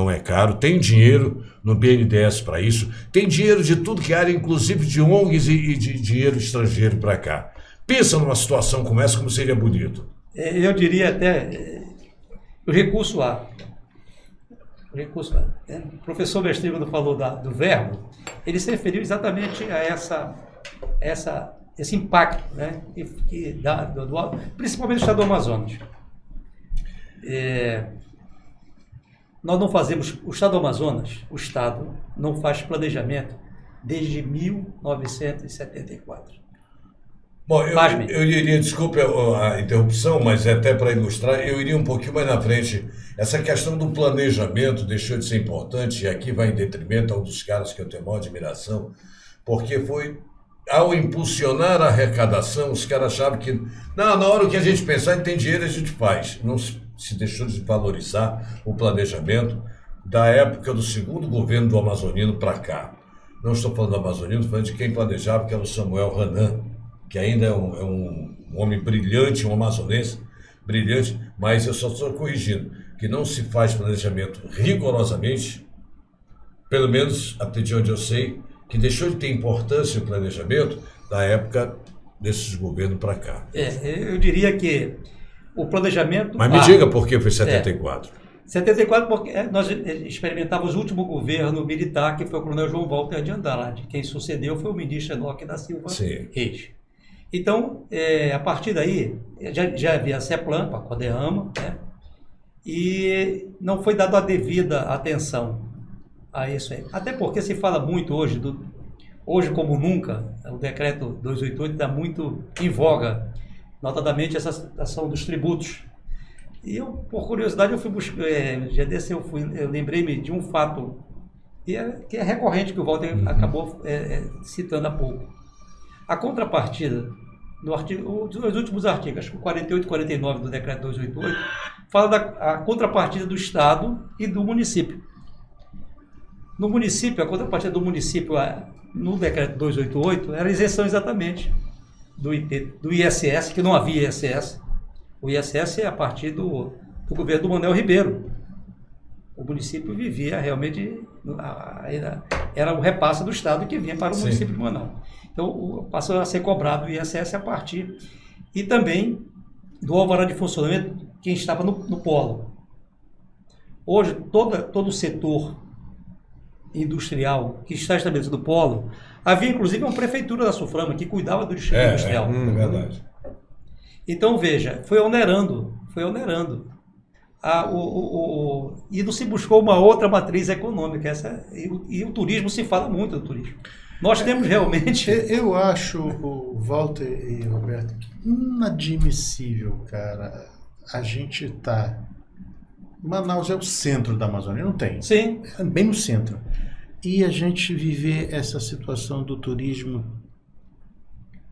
B: é caro, tem dinheiro no BNDES para isso, tem dinheiro de tudo que é área, inclusive de ONGs e de dinheiro estrangeiro para cá. Pensa numa situação como essa, como seria bonito.
E: Eu diria até o recurso A. O professor Mestre, quando falou do verbo, ele se referiu exatamente a esse impacto, né, principalmente do estado do Amazonas. Nós não fazemos, o estado do Amazonas, o estado não faz planejamento desde 1974.
B: Bom, eu iria, desculpe a interrupção, mas é até para ilustrar, eu iria um pouquinho mais na frente. Essa questão do planejamento deixou de ser importante, e aqui vai em detrimento a um dos caras que eu tenho maior admiração, porque foi, ao impulsionar a arrecadação, os caras achavam que, na hora que a gente pensar em tem dinheiro, a gente faz. Não se deixou de valorizar o planejamento da época do segundo governo do Amazonino para cá. Não estou falando do Amazonino, estou falando de quem planejava, que era o Samuel Hanan, que ainda é um homem brilhante, um amazonense brilhante, mas eu só estou corrigindo, que não se faz planejamento rigorosamente, pelo menos até de onde eu sei, que deixou de ter importância o planejamento da época desses governos para cá.
E: Eu diria que o planejamento...
B: Mas me diga por que foi 74.
E: 74 porque nós experimentávamos o último governo militar, que foi o coronel João Walter de Andrade. Quem sucedeu foi o ministro Enoque da Silva Reis. Então, a partir daí, já havia a CEPLAN, a CODEAMA, né? E não foi dada a devida atenção a isso aí. Até porque se fala muito hoje, hoje como nunca, o decreto 288 está muito em voga, notadamente essa ação dos tributos. E eu, por curiosidade, eu fui buscar, eu lembrei-me de um fato que é recorrente, que o Walter acabou citando há pouco. A contrapartida, dos últimos artigos, acho que o 48 e 49 do decreto 288, fala da contrapartida do Estado e do município. No município, a contrapartida do município, no decreto 288, era isenção exatamente do ISS, que não havia ISS. O ISS é a partir do governo do Manuel Ribeiro. O município vivia realmente, era o repasse do Estado que vinha para o município de Manaus. Então, passou a ser cobrado o ISS a partir, e também do alvará de funcionamento quem estava no polo. Hoje, todo o setor industrial que está estabelecido no polo, havia inclusive uma prefeitura da Suframa que cuidava do distrito industrial.
B: É verdade.
E: Então, veja, foi onerando e não se buscou uma outra matriz econômica. E o turismo, se fala muito do turismo. Nós temos realmente...
C: Eu acho, Walter e Roberto, inadmissível, cara, a gente tá... Manaus é o centro da Amazônia, não tem?
E: Sim.
C: É bem no centro. E a gente viver essa situação do turismo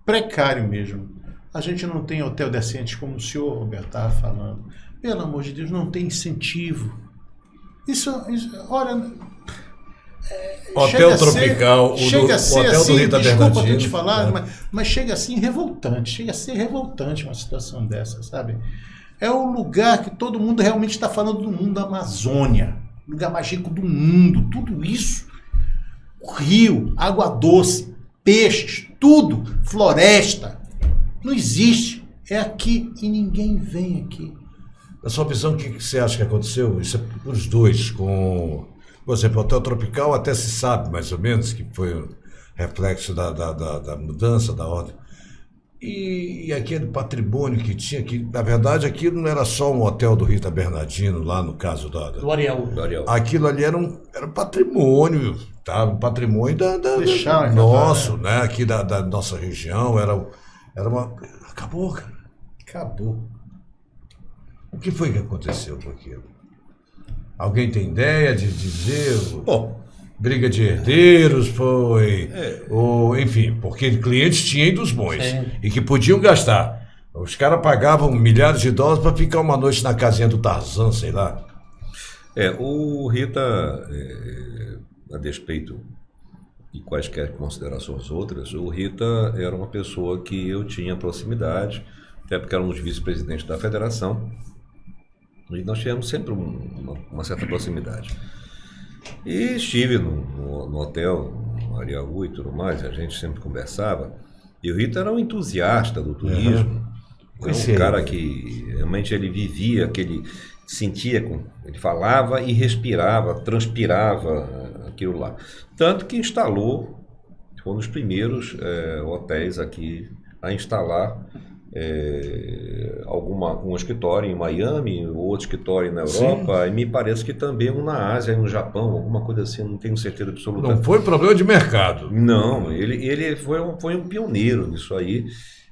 C: precário mesmo. A gente não tem hotel decente, como o senhor Roberto estava falando. Pelo amor de Deus, não tem incentivo. Isso olha...
B: Hotel Tropical,
C: chega a ser
B: o hotel
C: assim,
B: do Rita
C: desculpa
B: Bernardino,
C: ter te falado,
B: né?
C: mas chega assim revoltante, chega a ser revoltante uma situação dessa, sabe? É o lugar que todo mundo realmente está falando do mundo da Amazônia, lugar mais rico do mundo, tudo isso, o rio, água doce, peixes, tudo, floresta, não existe, é aqui e ninguém vem aqui.
B: Na sua visão, o que você acha que aconteceu? Isso é os dois, por exemplo, o Hotel Tropical até se sabe, mais ou menos, que foi um reflexo da mudança da ordem. E aquele patrimônio que tinha, que na verdade aquilo não era só um hotel do Rita Bernardino, lá no caso
E: do Areal.
B: Aquilo ali era patrimônio, tá? Um patrimônio nosso, né? Aqui da nossa região, era uma... Acabou, cara. Acabou. O que foi que aconteceu com aquilo? Alguém tem ideia de dizer?
D: Bom,
B: Briga de herdeiros, foi... enfim, porque clientes tinham e dos bons.
E: Sim.
B: E que podiam gastar. Os caras pagavam milhares de dólares para ficar uma noite na casinha do Tarzan, sei lá.
D: O Rita, a despeito de quaisquer considerações outras, o Rita era uma pessoa que eu tinha proximidade, até porque era um dos vice-presidentes da federação, e nós tivemos sempre uma certa proximidade. E estive no hotel, no Areaú e tudo mais, a gente sempre conversava, e o Rita era um entusiasta do turismo, um cara que realmente ele vivia, que ele sentia, ele falava e respirava, transpirava aquilo lá. Tanto que instalou, foi um dos primeiros hotéis aqui a instalar um escritório em Miami, outro escritório na Europa, e me parece que também um na Ásia, no Japão, alguma coisa assim, não tenho certeza absoluta.
B: Não foi problema de mercado.
D: Não, ele foi um pioneiro nisso aí,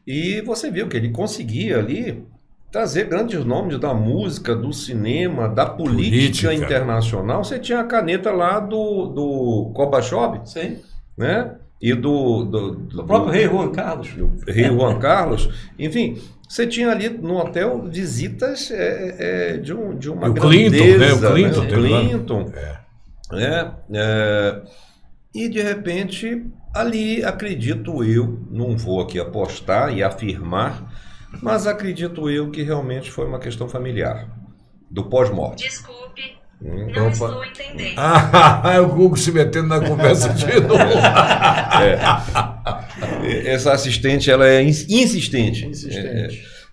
D: e você viu que ele conseguia ali trazer grandes nomes da música, do cinema, da política internacional. Você tinha a caneta lá do Gorbachev,
E: Sim.
D: né? E do
E: próprio rei Juan Carlos.
D: Rei Juan Carlos. Enfim, você tinha ali no hotel visitas de uma grandeza.
B: Clinton, né?
D: O Clinton. E de repente, ali, acredito eu, não vou aqui apostar e afirmar, mas acredito eu que realmente foi uma questão familiar, do pós-morte.
F: Desculpe, não estou entendendo.
B: É o Google se metendo na conversa de novo.
D: Essa assistente, ela é insistente.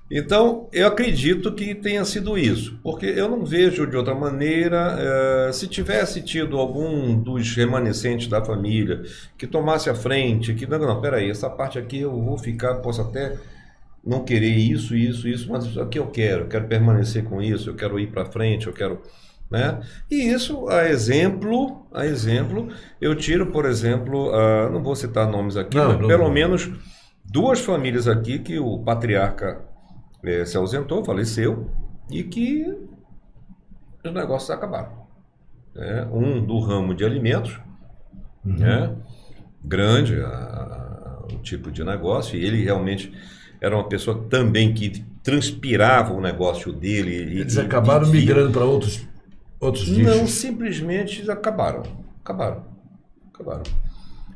D: Então, eu acredito que tenha sido isso, porque eu não vejo de outra maneira. Se tivesse tido algum dos remanescentes da família que tomasse a frente, que não, peraí, essa parte aqui eu vou ficar, posso até não querer isso, mas isso aqui eu quero permanecer com isso, eu quero ir para frente, eu quero... Né? E isso, a exemplo, eu tiro, por exemplo, não vou citar nomes aqui, mas pelo menos duas famílias aqui que o patriarca se ausentou, faleceu, e que os negócios acabaram. Um do ramo de alimentos, grande o tipo de negócio, e ele realmente era uma pessoa também que transpirava o negócio dele.
B: Eles acabaram migrando para outros nichos?
D: Não, simplesmente acabaram.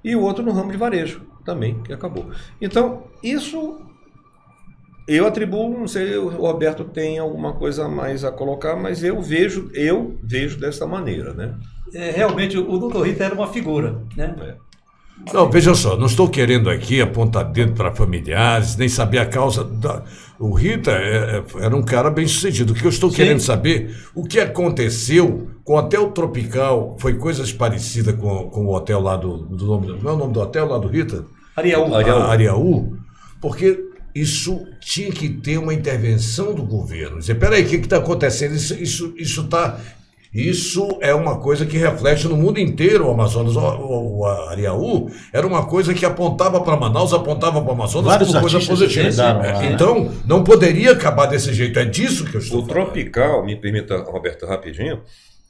D: E o outro no ramo de varejo também, que acabou. Então, isso eu atribuo, não sei, o Roberto tem alguma coisa a mais a colocar, mas eu vejo dessa maneira, né?
E: Realmente, o Dr. Rita era uma figura, né?
B: Não, veja só, não estou querendo aqui apontar dedo para familiares, nem saber a causa O Rita era um cara bem sucedido. O que eu estou querendo saber, o que aconteceu com o Hotel Tropical, foi coisas parecidas com o hotel lá do nome, não é o nome do hotel lá do Rita?
E: Areaú.
B: Areaú, porque isso tinha que ter uma intervenção do governo. Dizer, peraí, o que está acontecendo? Isso é uma coisa que reflete no mundo inteiro. O Amazonas, o Ariaú, era uma coisa que apontava para Manaus, apontava para o Amazonas
C: Vários
B: como coisa
C: artistas
B: positiva.
C: chegaram lá, né?
B: Então, não poderia acabar desse jeito. É disso que eu estou
D: O
B: falando.
D: tropical, me permita, Roberto, rapidinho,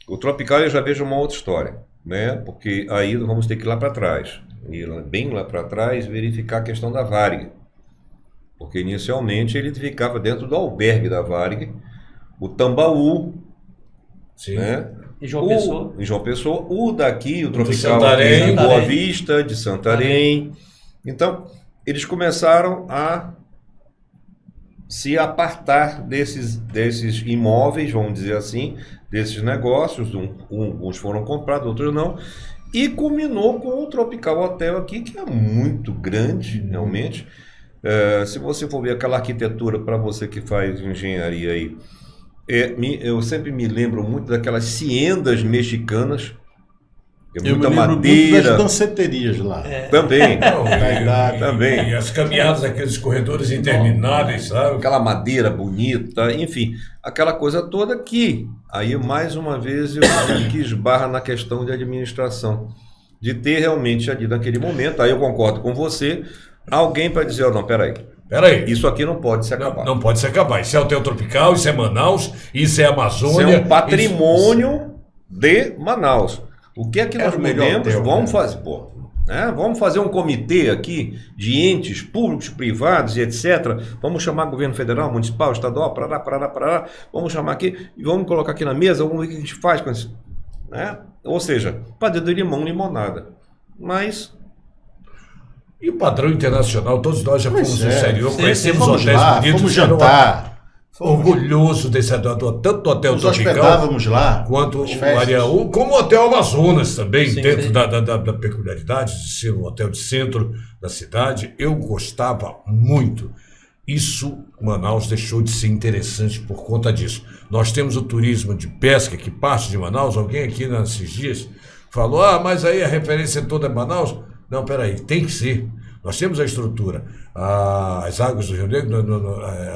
D: o tropical eu já vejo uma outra história, né? Porque aí vamos ter que ir lá para trás, bem lá para trás, verificar a questão da Varig. Porque inicialmente ele ficava dentro do albergue da Varig, o Tambaú,
B: Sim.
D: né?
E: Em João Pessoa.
D: Em João Pessoa, o daqui, o tropical
B: Santarém.
D: aqui em Boa Vista, de Santarém. Então, eles começaram a se apartar desses imóveis, vamos dizer assim, desses negócios. Uns foram comprados, outros não. E culminou com o Tropical Hotel aqui, que é muito grande, realmente. Se você for ver aquela arquitetura, para você que faz engenharia aí, eu sempre me lembro muito daquelas haciendas mexicanas.
C: Eu
D: Muita
C: me lembro
D: madeira.
C: muito das danceterias lá.
D: Também.
B: E as caminhadas, aqueles corredores intermináveis, sabe?
D: Aquela madeira bonita, enfim, aquela coisa toda que, aí mais uma vez eu digo que esbarra na questão de administração, de ter realmente ali naquele momento, aí eu concordo com você, alguém para dizer, não, peraí, isso aqui não pode se acabar.
B: Não pode se acabar. Isso é Hotel Tropical, isso é Manaus, isso é Amazônia.
D: Isso é um patrimônio de Manaus. O que é que nós podemos? Vamos fazer, vamos fazer um comitê aqui de entes públicos, privados e etc. Vamos chamar governo federal, municipal, estadual, parará. Vamos chamar aqui e vamos colocar aqui na mesa, vamos ver o que a gente faz com isso. Né? Ou seja, padrão de limão, limonada. Mas...
B: E o padrão internacional, todos nós já fomos no exterior, conhecemos
C: fomos
B: hotéis
C: lá,
B: bonitos.
C: fomos jantar.
B: Orgulhoso desse tanto do Hotel
C: Nos
B: Tropical
C: hospedávamos lá.
B: quanto
C: nas
B: o
C: festas.
B: Ariaú, como o Hotel Amazonas também,
E: Sim,
B: dentro
E: sim.
B: da peculiaridade de ser um hotel de centro da cidade. Eu gostava muito. Isso, Manaus deixou de ser interessante por conta disso. Nós temos o turismo de pesca que parte de Manaus. Alguém aqui nesses dias falou, mas aí a referência toda é Manaus. Não, peraí, tem que ser. Nós temos a estrutura. As águas do Rio Negro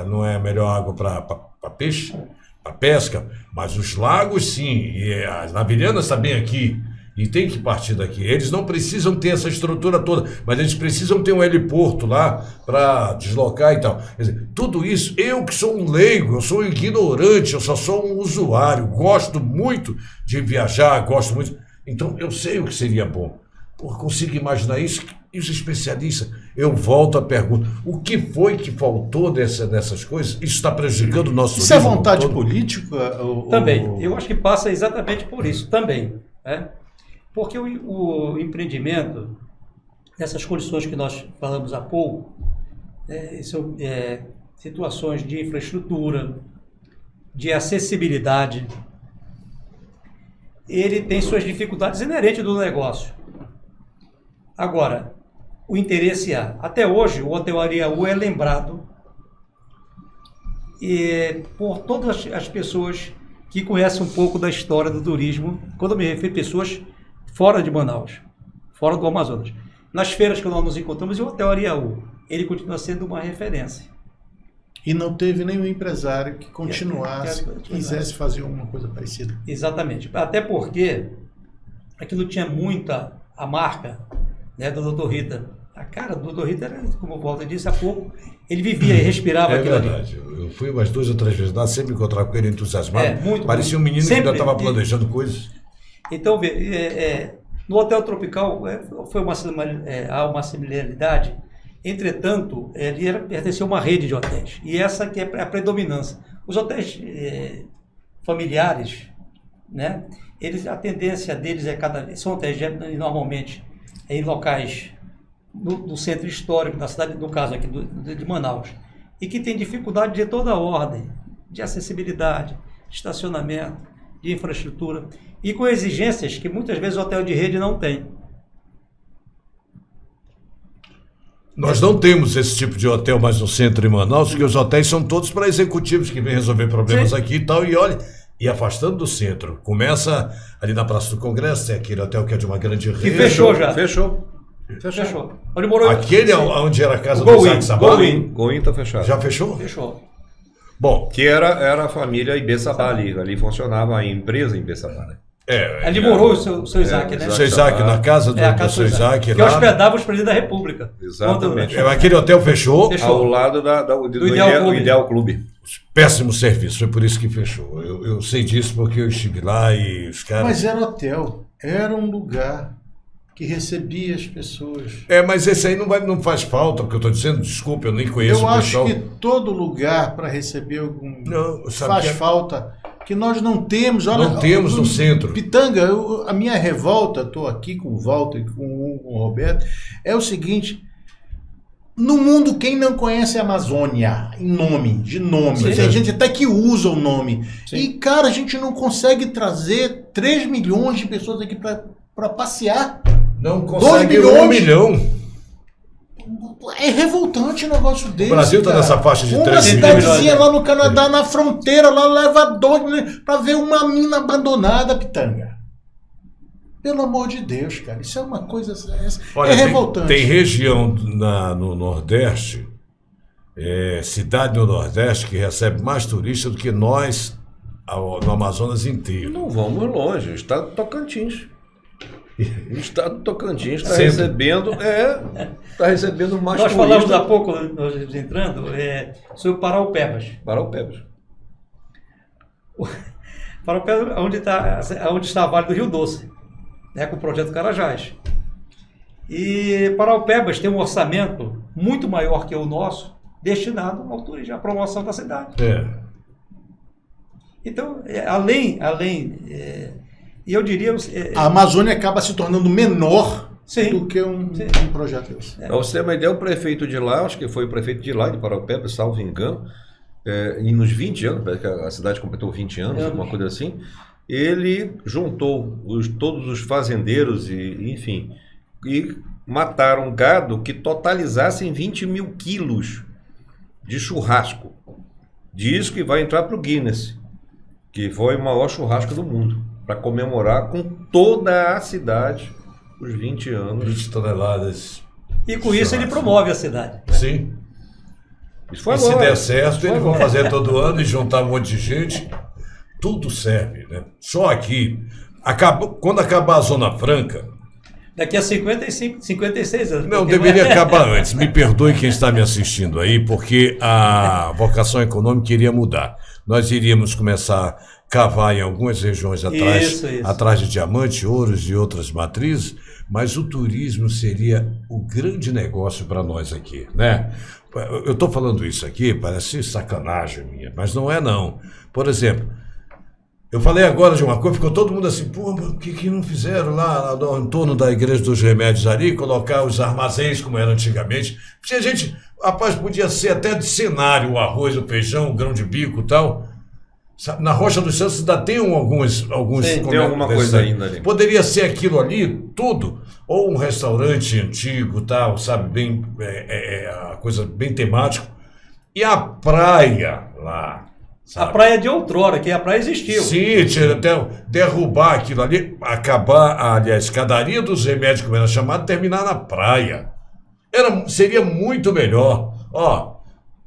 B: não é a melhor água para peixe, para pesca, mas os lagos sim, e as Navirianas também aqui, e tem que partir daqui. Eles não precisam ter essa estrutura toda, mas eles precisam ter um heliporto lá para deslocar e tal. Quer dizer, tudo isso, eu que sou um leigo, eu sou um ignorante, eu só sou um usuário, gosto muito de viajar, gosto muito. Então eu sei o que seria bom. Consigo imaginar isso. E os especialistas, eu volto à pergunta, o que foi que faltou dessas coisas? Isso está prejudicando o nosso
C: Isso é
B: turismo
C: vontade
B: todo?
C: política?
E: Também. Eu acho que passa exatamente por isso também. Né? Porque o empreendimento, nessas condições que nós falamos há pouco, são situações de infraestrutura, de acessibilidade, ele tem suas dificuldades inerentes do negócio. Agora, o interesse há. Até hoje, o Hotel Ariaú é lembrado por todas as pessoas que conhecem um pouco da história do turismo, quando eu me refiro a pessoas fora de Manaus, fora do Amazonas. Nas feiras que nós nos encontramos, o Hotel Ariaú, ele continua sendo uma referência.
C: E não teve nenhum empresário que continuasse, quisesse fazer alguma coisa parecida.
E: Exatamente. Até porque aquilo tinha muita a marca, né, do Dr. Rita. A cara do Dr. Rita era, como o Walter disse há pouco, ele vivia e respirava aquilo ali.
B: É verdade. Eu fui umas 2 ou 3 vezes lá, sempre encontrava com ele entusiasmado.
E: Muito,
B: parecia um menino
E: sempre,
B: que ainda estava planejando coisas.
E: Então, no Hotel Tropical há uma similaridade. Entretanto, ele pertencia a uma rede de hotéis. E essa que é a predominância. Os hotéis familiares, né, a tendência deles são hotéis normalmente em locais no centro histórico da cidade, no caso aqui de Manaus, e que tem dificuldade de toda a ordem, de acessibilidade, de estacionamento, de infraestrutura, e com exigências que muitas vezes o hotel de rede não tem.
B: Nós não temos esse tipo de hotel mais no centro de Manaus, porque os hotéis são todos para executivos que vêm resolver problemas
E: Sim.
B: aqui e tal, e olha, e afastando do centro. Começa ali na Praça do Congresso, tem aquele hotel que é de uma grande rede.
E: fechou já.
D: Fechou.
E: Fechou. Onde morou
B: Aquele é onde era a casa
E: O
B: do
E: Goin,
B: Isaac Sabali?
D: Goin tá fechado.
B: Já fechou?
E: Fechou.
B: Bom,
D: Que era a família Ibessabá ali funcionava a empresa Ibessabá, né?
E: Ali morou o seu Isaac, né?
B: o seu Isaac, na casa do,
E: É, a
B: do
E: casa
B: seu
E: do Isaac.
B: Isaac
E: Que
B: lá.
E: hospedava os presidentes da República.
D: Exatamente.
B: Aquele hotel fechou.
E: Fechou.
D: Ao lado do
E: Ideal Clube.
D: Clube.
B: Péssimo serviço, foi por isso que fechou. Eu sei disso porque eu estive lá e os caras.
C: Mas era hotel, era um lugar que recebia as pessoas.
B: Mas esse aí não faz falta, o que eu estou dizendo, desculpa, eu nem conheço
C: Eu
B: o
C: acho
B: pessoal.
C: que todo lugar para receber algum
B: Não, sabe
C: faz
B: que é-
C: falta, que nós não temos. Olha,
B: Não temos no centro.
C: Pitanga, a minha revolta, estou aqui com o Walter e com o Roberto, é o seguinte: no mundo, quem não conhece a Amazônia, de nome,
E: Sim.
C: tem gente até que usa o nome.
D: Sim.
C: E, cara, a gente não consegue trazer 3 milhões de pessoas aqui para passear.
B: Não
C: 2
B: consegue
C: milhões.
B: 1 milhão.
C: É revoltante um negócio desse.
B: O Brasil está
C: cara.
B: nessa faixa de
C: Uma
B: 3 milhões.
C: cidadezinha lá no Canadá, na fronteira, lá leva 2 milhões para ver uma mina abandonada, Pitanga. Pelo amor de Deus, cara. Isso é uma coisa.
B: Olha,
C: revoltante.
B: Tem região no Nordeste, cidade no Nordeste, que recebe mais turistas do que nós no Amazonas inteiro.
D: Não vamos longe, o estado do Tocantins. O estado do Tocantins está
B: Sempre.
D: recebendo mais
E: Nós falamos há
D: turistas.
E: pouco, nós entrando, sobre Paraupebas.
D: Paraupebas.
E: Paraupebas, onde está a Vale do Rio Doce, né, com o projeto Carajás. E Paraupebas tem um orçamento muito maior que o nosso, destinado ao turismo, à promoção da cidade. Então, e eu diria...
C: A Amazônia acaba se tornando menor
E: Sim.
C: do que um projeto desse.
D: Para você ter uma ideia, o prefeito de lá, acho que foi o prefeito de lá, de Paraupebas, salvo engano, e nos 20 anos, parece que a cidade completou 20 anos, alguma coisa assim, ele juntou todos os fazendeiros e mataram gado que totalizassem 20 mil quilos de churrasco. Diz que vai entrar para o Guinness, que foi o maior churrasco do mundo, para comemorar com toda a cidade os 20 anos.
B: 20 toneladas.
E: E com isso ele promove a cidade.
B: Sim.
D: Isso foi
B: E se
D: agora.
B: der certo,
D: Isso
B: eles
D: foi
B: vão
D: agora.
B: fazer todo ano e juntar um monte de gente. Tudo serve, né? Só aqui. Quando acabar a Zona Franca,
E: Daqui a 56 anos.
B: não,
E: porque
B: deveria acabar antes. Me perdoe quem está me assistindo aí, porque a vocação econômica iria mudar. Nós iríamos começar a cavar em algumas regiões
E: Isso.
B: atrás de diamante, ouros e outras matrizes, mas o turismo seria o grande negócio para nós aqui, né? Eu estou falando isso aqui, parece sacanagem minha, mas não é não. Por exemplo, eu falei agora de uma coisa, ficou todo mundo assim, pô, por que não fizeram lá em torno da Igreja dos Remédios ali, colocar os armazéns como era antigamente? Porque a gente, rapaz, podia ser até de cenário, o arroz, o feijão, o grão de bico e tal. Na Rocha dos Santos ainda tem alguns
E: Sim,
D: tem alguma coisa ainda ali.
B: Poderia ser aquilo ali, tudo, ou um restaurante antigo, tal, sabe, bem, a coisa bem temático. E a praia lá,
E: A praia de outrora, que a praia existiu.
B: sim, até derrubar aquilo ali, acabar a escadaria dos remédios, como era chamado, terminar na praia. Seria muito melhor. Ó,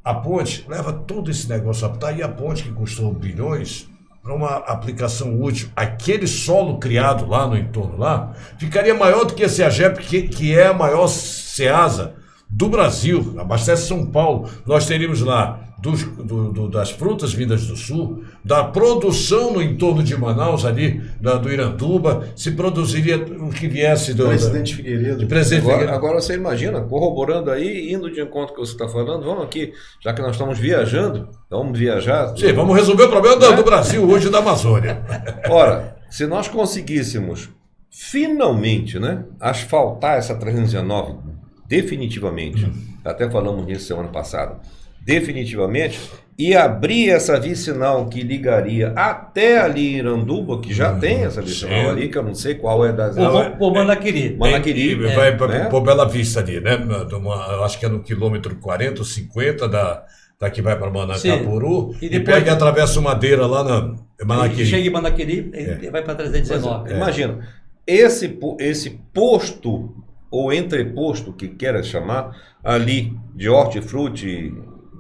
B: a ponte leva todo esse negócio. Tá aí a ponte que custou bilhões para uma aplicação útil. Aquele solo criado lá no entorno lá ficaria maior do que a CEAGEP, que é a maior SEASA do Brasil, abastece São Paulo. Nós teríamos lá das frutas vindas do sul, da produção no entorno de Manaus ali, do Iranduba, se produziria o que viesse do
C: Presidente Figueiredo.
B: de Presidente Figueiredo.
D: Agora você imagina, corroborando aí, indo de encontro com o que você está falando, vamos aqui, já que nós estamos viajando, vamos viajar.
B: Sim, vamos resolver o problema do Brasil hoje e da Amazônia.
D: Ora, se nós conseguíssemos finalmente, né, asfaltar essa 319 definitivamente, até falamos nisso semana passada, definitivamente, e abrir essa vicinal que ligaria até ali em Iranduba, que já tem essa vicinal
B: sim.
D: ali, que eu não sei qual é das...
E: Por Manaquiri.
D: Manaquiri,
B: Vai
D: né?
B: para Bela Vista ali, né? Eu acho que é no quilômetro 40 ou 50 da que vai para Manacapuru,
E: Sim. E
B: e
E: depois-
B: pega e atravessa o Madeira lá na Manaquiri.
E: Chega em Manaquiri e vai para 319.
D: Imagina, esse posto ou entreposto, que queira chamar, ali de hortifruti,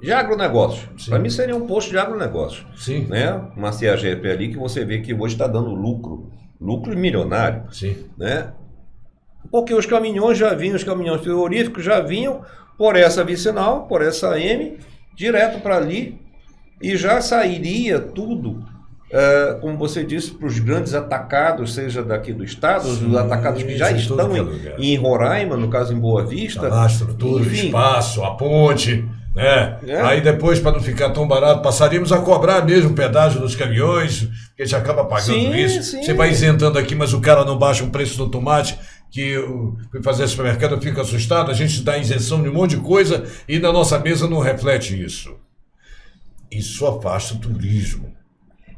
D: de agronegócio. Para mim seria um posto de agronegócio.
B: Sim.
D: Né? Uma CEAGEP ali que você vê que hoje está dando lucro milionário.
B: Sim.
D: Né? Porque os caminhões frigoríficos já vinham por essa vicinal, por essa M, direto para ali, e já sairia tudo, como você disse, para os grandes atacados, seja daqui do estado, os atacados que já estão em Roraima, no caso em Boa Vista.
B: A estrutura, o espaço, a ponte, né? Aí depois, para não ficar tão barato, passaríamos a cobrar mesmo o pedágio dos caminhões, porque a gente acaba pagando isso.
D: Sim.
B: Você vai isentando aqui, mas o cara não baixa o preço do tomate, que eu fui fazer supermercado, eu fico assustado, a gente dá isenção de um monte de coisa e na nossa mesa não reflete isso. Isso afasta o turismo.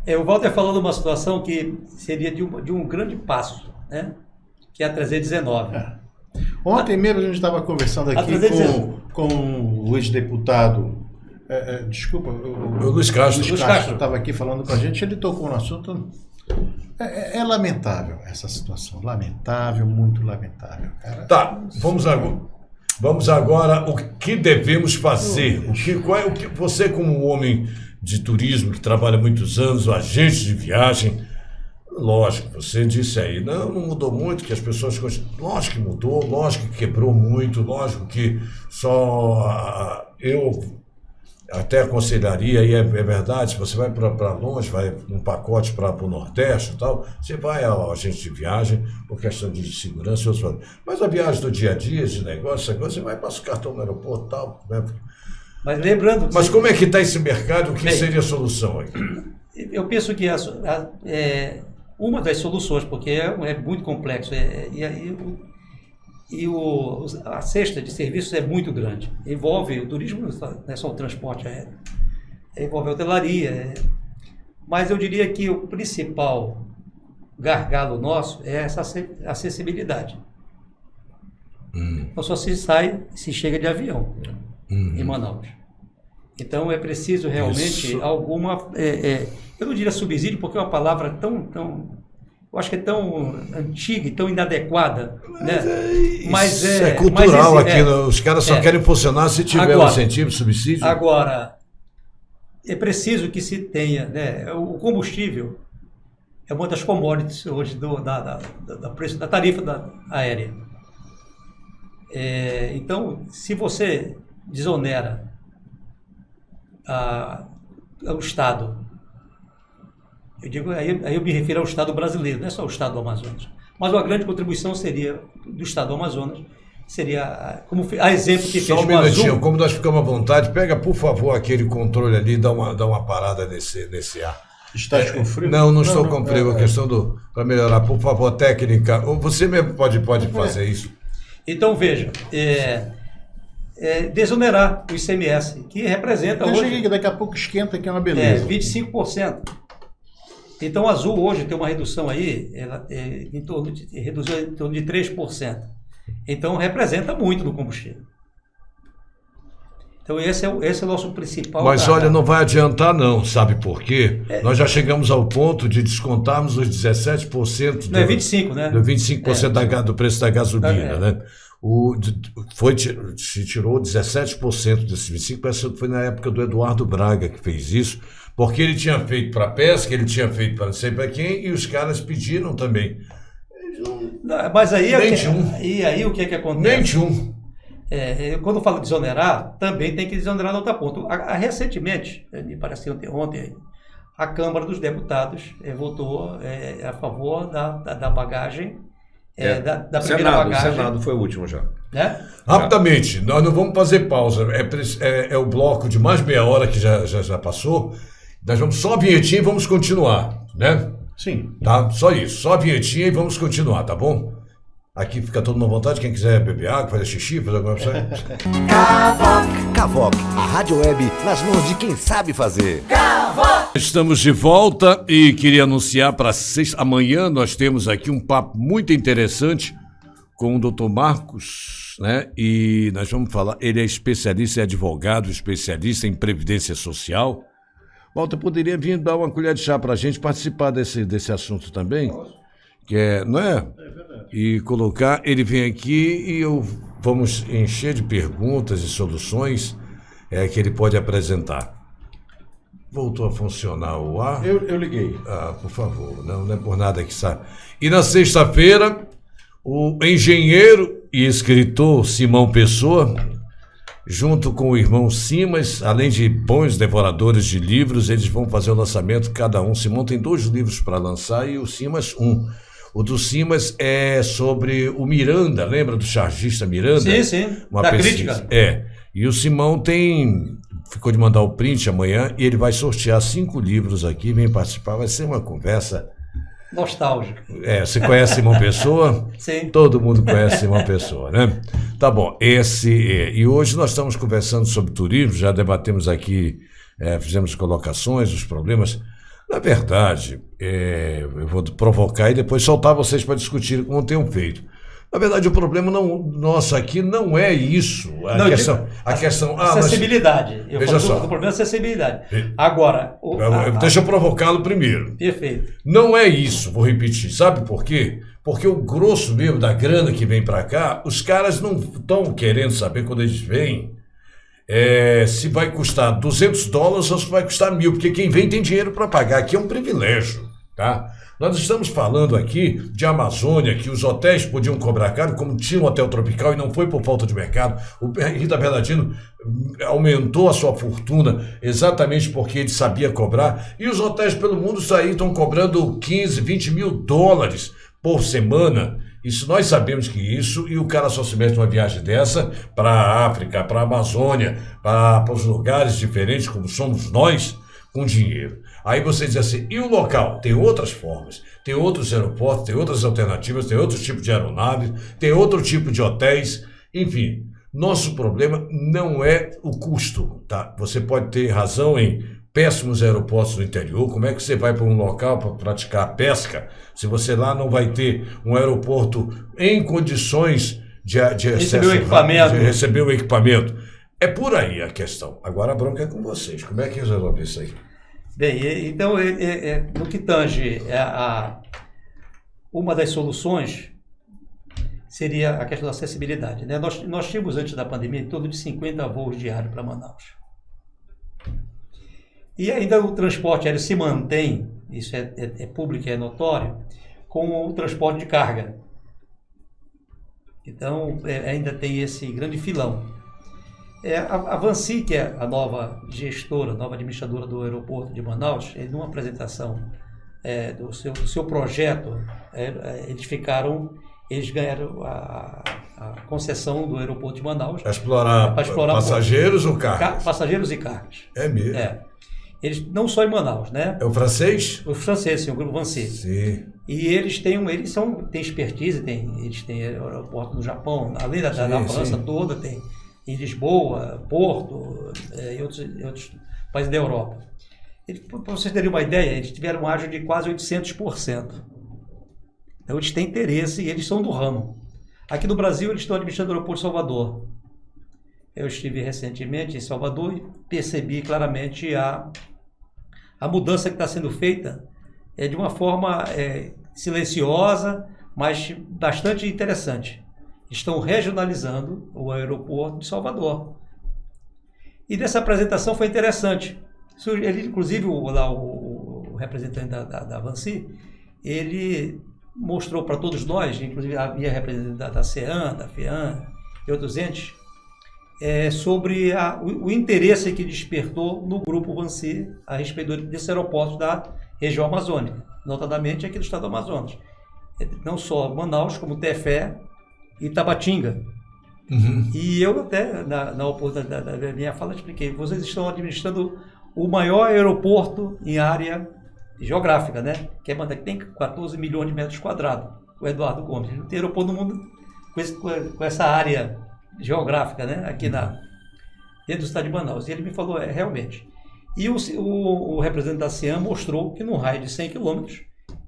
E: O Walter falou de uma situação que seria de um grande passo, né? Que é a 319.
C: Ontem mesmo a gente estava conversando aqui com o ex-deputado, desculpa, o
B: Luiz Castro.
C: Luiz Castro estava aqui falando com a gente, ele tocou no assunto. É lamentável essa situação, lamentável, muito lamentável, cara.
B: Tá, vamos agora o que devemos fazer. O que você, como um homem de turismo que trabalha há muitos anos, o agente de viagem, lógico, você disse aí, não mudou muito, que as pessoas lógico que mudou, lógico que quebrou muito, lógico que só eu até aconselharia, e é verdade, se você vai para longe, vai num pacote para o Nordeste e tal, você vai ao agente de viagem por questão de segurança e outros fatores. Mas a viagem do dia a dia, de negócio, você vai, passa o cartão no aeroporto e tal. Né?
E: Mas lembrando...
B: Mas como é que está esse mercado? O que seria a solução aí?
E: Eu penso que uma das soluções, porque é muito complexo, a cesta de serviços é muito grande. Envolve o turismo, não é só o transporte aéreo, envolve a hotelaria. Mas eu diria que o principal gargalo nosso é essa acessibilidade. Então só se chega de avião em Manaus. Então é preciso realmente alguma... eu não diria subsídio, porque é uma palavra tão eu acho que é tão antiga e tão inadequada, né? Mas
B: é cultural aqui, os caras só querem funcionar se tiver um incentivo, subsídio.
E: Agora, é preciso que se tenha, né? O combustível é uma das commodities hoje da preço da tarifa aérea. Então, se você desonera o Estado, eu digo, aí eu me refiro ao Estado brasileiro, não é só o Estado do Amazonas. Mas uma grande contribuição seria do Estado do Amazonas, seria como a exemplo que
B: só
E: fez
B: um
E: com o
B: minutinho,
E: Azul.
B: Como nós ficamos à vontade, pega por favor aquele controle ali, dá uma parada nesse ar.
C: Está com frio?
B: Não estou com frio, a questão para melhorar, por favor, técnica, você mesmo pode fazer isso.
E: Então veja, desonerar o ICMS, que representa
C: Eu
E: hoje...
C: cheguei que daqui a pouco esquenta, que é uma beleza.
E: 25%. Então, o Azul hoje tem uma redução aí, reduziu em torno de 3%. Então, representa muito no combustível. Então, esse é o nosso principal...
B: Mas olha, não vai adiantar não, sabe por quê? Nós já chegamos ao ponto de descontarmos os 17%...
E: Não, é 25%, né?
B: Do 25% do preço da gasolina, né? Se tirou 17% desses 25%, parece que foi na época do Eduardo Braga que fez isso, porque ele tinha feito para a pesca, ele tinha feito para não sei para quem, e os caras pediram também.
E: Mas aí,
B: aí
E: o que é que acontece?
B: Nem de um.
E: Quando eu falo desonerar, também tem que desonerar na outra ponta. Recentemente, me parece ontem, a Câmara dos Deputados votou a favor da bagagem, da primeira bagagem.
D: O Senado foi o último já.
B: Rapidamente, nós não vamos fazer pausa. É o bloco de mais meia hora que já passou. Nós vamos só a vinhetinha e vamos continuar, né?
C: Sim.
B: Tá? Só isso, só a vinhetinha e vamos continuar, tá bom? Aqui fica todo mundo à vontade, quem quiser beber água, fazer xixi, fazer alguma coisa.
A: Cavoc, a rádio web nas mãos de quem sabe fazer.
B: Estamos de volta e queria anunciar para amanhã nós temos aqui um papo muito interessante com o Dr. Marcos, né? E nós vamos falar, ele é especialista, é advogado, especialista em previdência social. Walter, poderia vir dar uma colher de chá para a gente participar desse assunto também? que é, não é? E colocar, ele vem aqui e vamos encher de perguntas e soluções que ele pode apresentar. Voltou a funcionar o ar?
C: Eu liguei.
B: Por favor, não é por nada que está. E na sexta-feira, o engenheiro e escritor Simão Pessoa, junto com o irmão Simas, além de bons devoradores de livros, eles vão fazer o lançamento, cada um. Simão tem 2 livros para lançar e o Simas 1. O do Simas é sobre o Miranda, lembra do chargista Miranda?
E: Sim, da crítica.
B: E o Simão ficou de mandar o print amanhã e ele vai sortear 5 livros aqui, vem participar, vai ser uma conversa
E: nostálgica.
B: Você conhece Simão Pessoa?
E: Sim.
B: Todo mundo conhece Simão Pessoa, né? Tá bom, e hoje nós estamos conversando sobre turismo, já debatemos aqui, fizemos colocações, os problemas. Na verdade, eu vou provocar e depois soltar vocês para discutir como tenham feito. Na verdade, o problema nosso aqui não é isso. A questão.
E: Acessibilidade. Eu
B: veja
E: falo
B: só.
E: do problema é acessibilidade. Agora.
B: Deixa eu provocá-lo primeiro.
E: Perfeito.
B: Não é isso, vou repetir. Sabe por quê? Porque o grosso mesmo da grana que vem para cá, os caras não estão querendo saber quando eles vêm se vai custar $200 ou se vai custar 1.000, porque quem vem tem dinheiro para pagar. Aqui é um privilégio, tá? Nós estamos falando aqui de Amazônia, que os hotéis podiam cobrar caro, como tinha um hotel tropical e não foi por falta de mercado. O Rita Bernardino aumentou a sua fortuna exatamente porque ele sabia cobrar. E os hotéis pelo mundo estão cobrando 15, 20 mil dólares por semana. Isso nós sabemos que isso, e o cara só se mete numa viagem dessa para a África, para a Amazônia, para os lugares diferentes como somos nós, com dinheiro. Aí você diz assim, e o local? Tem outras formas, tem outros aeroportos, tem outras alternativas, tem outro tipo de aeronaves, tem outro tipo de hotéis, enfim. Nosso problema não é o custo, tá? Você pode ter razão em péssimos aeroportos no interior. Como é que você vai para um local para praticar a pesca se você lá não vai ter um aeroporto em condições de
E: receber o equipamento?
B: De receber o equipamento. É por aí a questão. Agora a bronca é com vocês. Como é que resolve isso aí?
E: Bem, então, no que tange uma das soluções seria a questão da acessibilidade, né? Nós tínhamos, antes da pandemia, em torno de 50 voos diários para Manaus. E ainda o transporte aéreo se mantém, isso é público e é notório, com o transporte de carga. Então, ainda tem esse grande filão. A Vansi, que é a nova gestora, nova administradora do aeroporto de Manaus, numa apresentação do seu projeto, eles ganharam a concessão do aeroporto de Manaus.
B: Para explorar passageiros ou cargas?
E: Passageiros e cargas.
B: É mesmo?
E: Eles não só em Manaus, né?
B: É o francês?
E: O francês, sim, o grupo Vansi.
B: Sim.
E: E eles têm expertise, eles têm aeroporto no Japão, além da França toda, tem em Lisboa, Porto e outros países da Europa. Para vocês terem uma ideia, eles tiveram um ágio de quase 800%. Então eles têm interesse e eles são do ramo. Aqui no Brasil eles estão administrando o aeroporto de Salvador. Eu estive recentemente em Salvador e percebi claramente a mudança que está sendo feita de uma forma silenciosa, mas bastante interessante. Estão regionalizando o aeroporto de Salvador. E dessa apresentação foi interessante. Ele, inclusive, o representante da Vansi, ele mostrou para todos nós, inclusive havia representante da CEAN, da FEAN e outros entes, sobre o interesse que despertou no grupo Vansi a respeito desse aeroporto da região amazônica, notadamente aqui do estado do Amazonas. Não só Manaus, como Tefé e Tabatinga.
B: Uhum.
E: E eu até, na oportunidade da minha fala, expliquei, vocês estão administrando o maior aeroporto em área geográfica, né? Que tem 14 milhões de metros quadrados, o Eduardo Gomes. Não tem aeroporto no mundo com essa área geográfica, né? Aqui dentro do estado de Manaus. E ele me falou, realmente. E o representante da CEAM mostrou que no raio de 100 quilômetros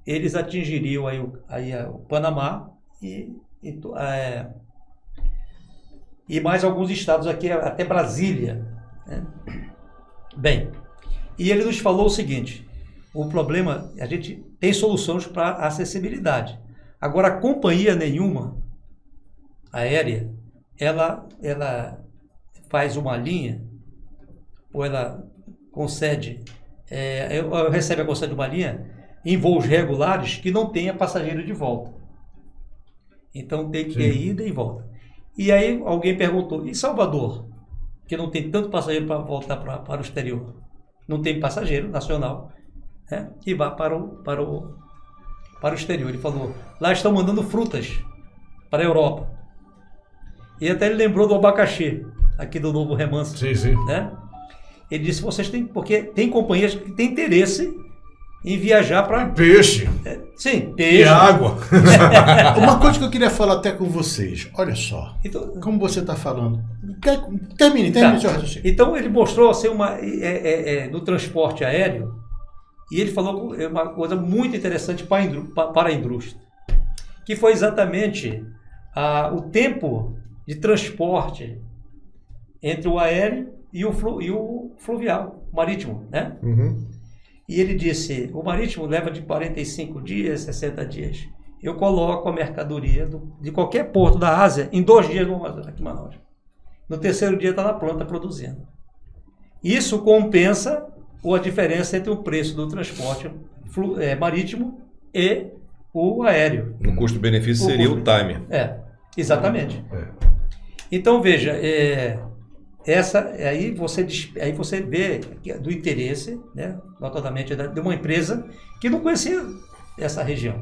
E: eles atingiriam aí o Panamá e mais alguns estados aqui, até Brasília, né? Bem, e ele nos falou o seguinte, o problema, a gente tem soluções para acessibilidade, Agora, a companhia nenhuma aérea, ela faz uma linha, ou ela concede, recebe a concessão de uma linha em voos regulares que não tenha passageiro de volta. Então tem que ter ida e volta. E aí alguém perguntou, e Salvador, que não tem tanto passageiro para voltar para o exterior? Não tem passageiro nacional, né, que vá para o exterior. Ele falou, lá estão mandando frutas para a Europa. E até ele lembrou do abacaxi, aqui do Novo Remanso.
B: Sim.
E: Né? Ele disse, vocês têm, porque tem companhias que têm interesse em viajar para...
B: Peixe.
E: Sim, peixe.
B: E água.
C: Uma coisa que eu queria falar até com vocês, olha só,
E: Então,
C: como você está falando. Termine seu raciocínio.
E: então ele mostrou assim, no transporte aéreo, e ele falou uma coisa muito interessante para a indústria, que foi exatamente o tempo de transporte entre o aéreo e o fluvial, marítimo, né?
D: Uhum.
E: E ele disse, o marítimo leva de 45 dias, 60 dias. Eu coloco a mercadoria de qualquer porto da Ásia em 2 dias aqui em Manaus. No 3º dia está na planta produzindo. Isso compensa a diferença entre o preço do transporte marítimo e o aéreo.
D: O custo-benefício seria o time.
E: Exatamente. Então, veja, aí você vê do interesse, né, notadamente de uma empresa que não conhecia essa região.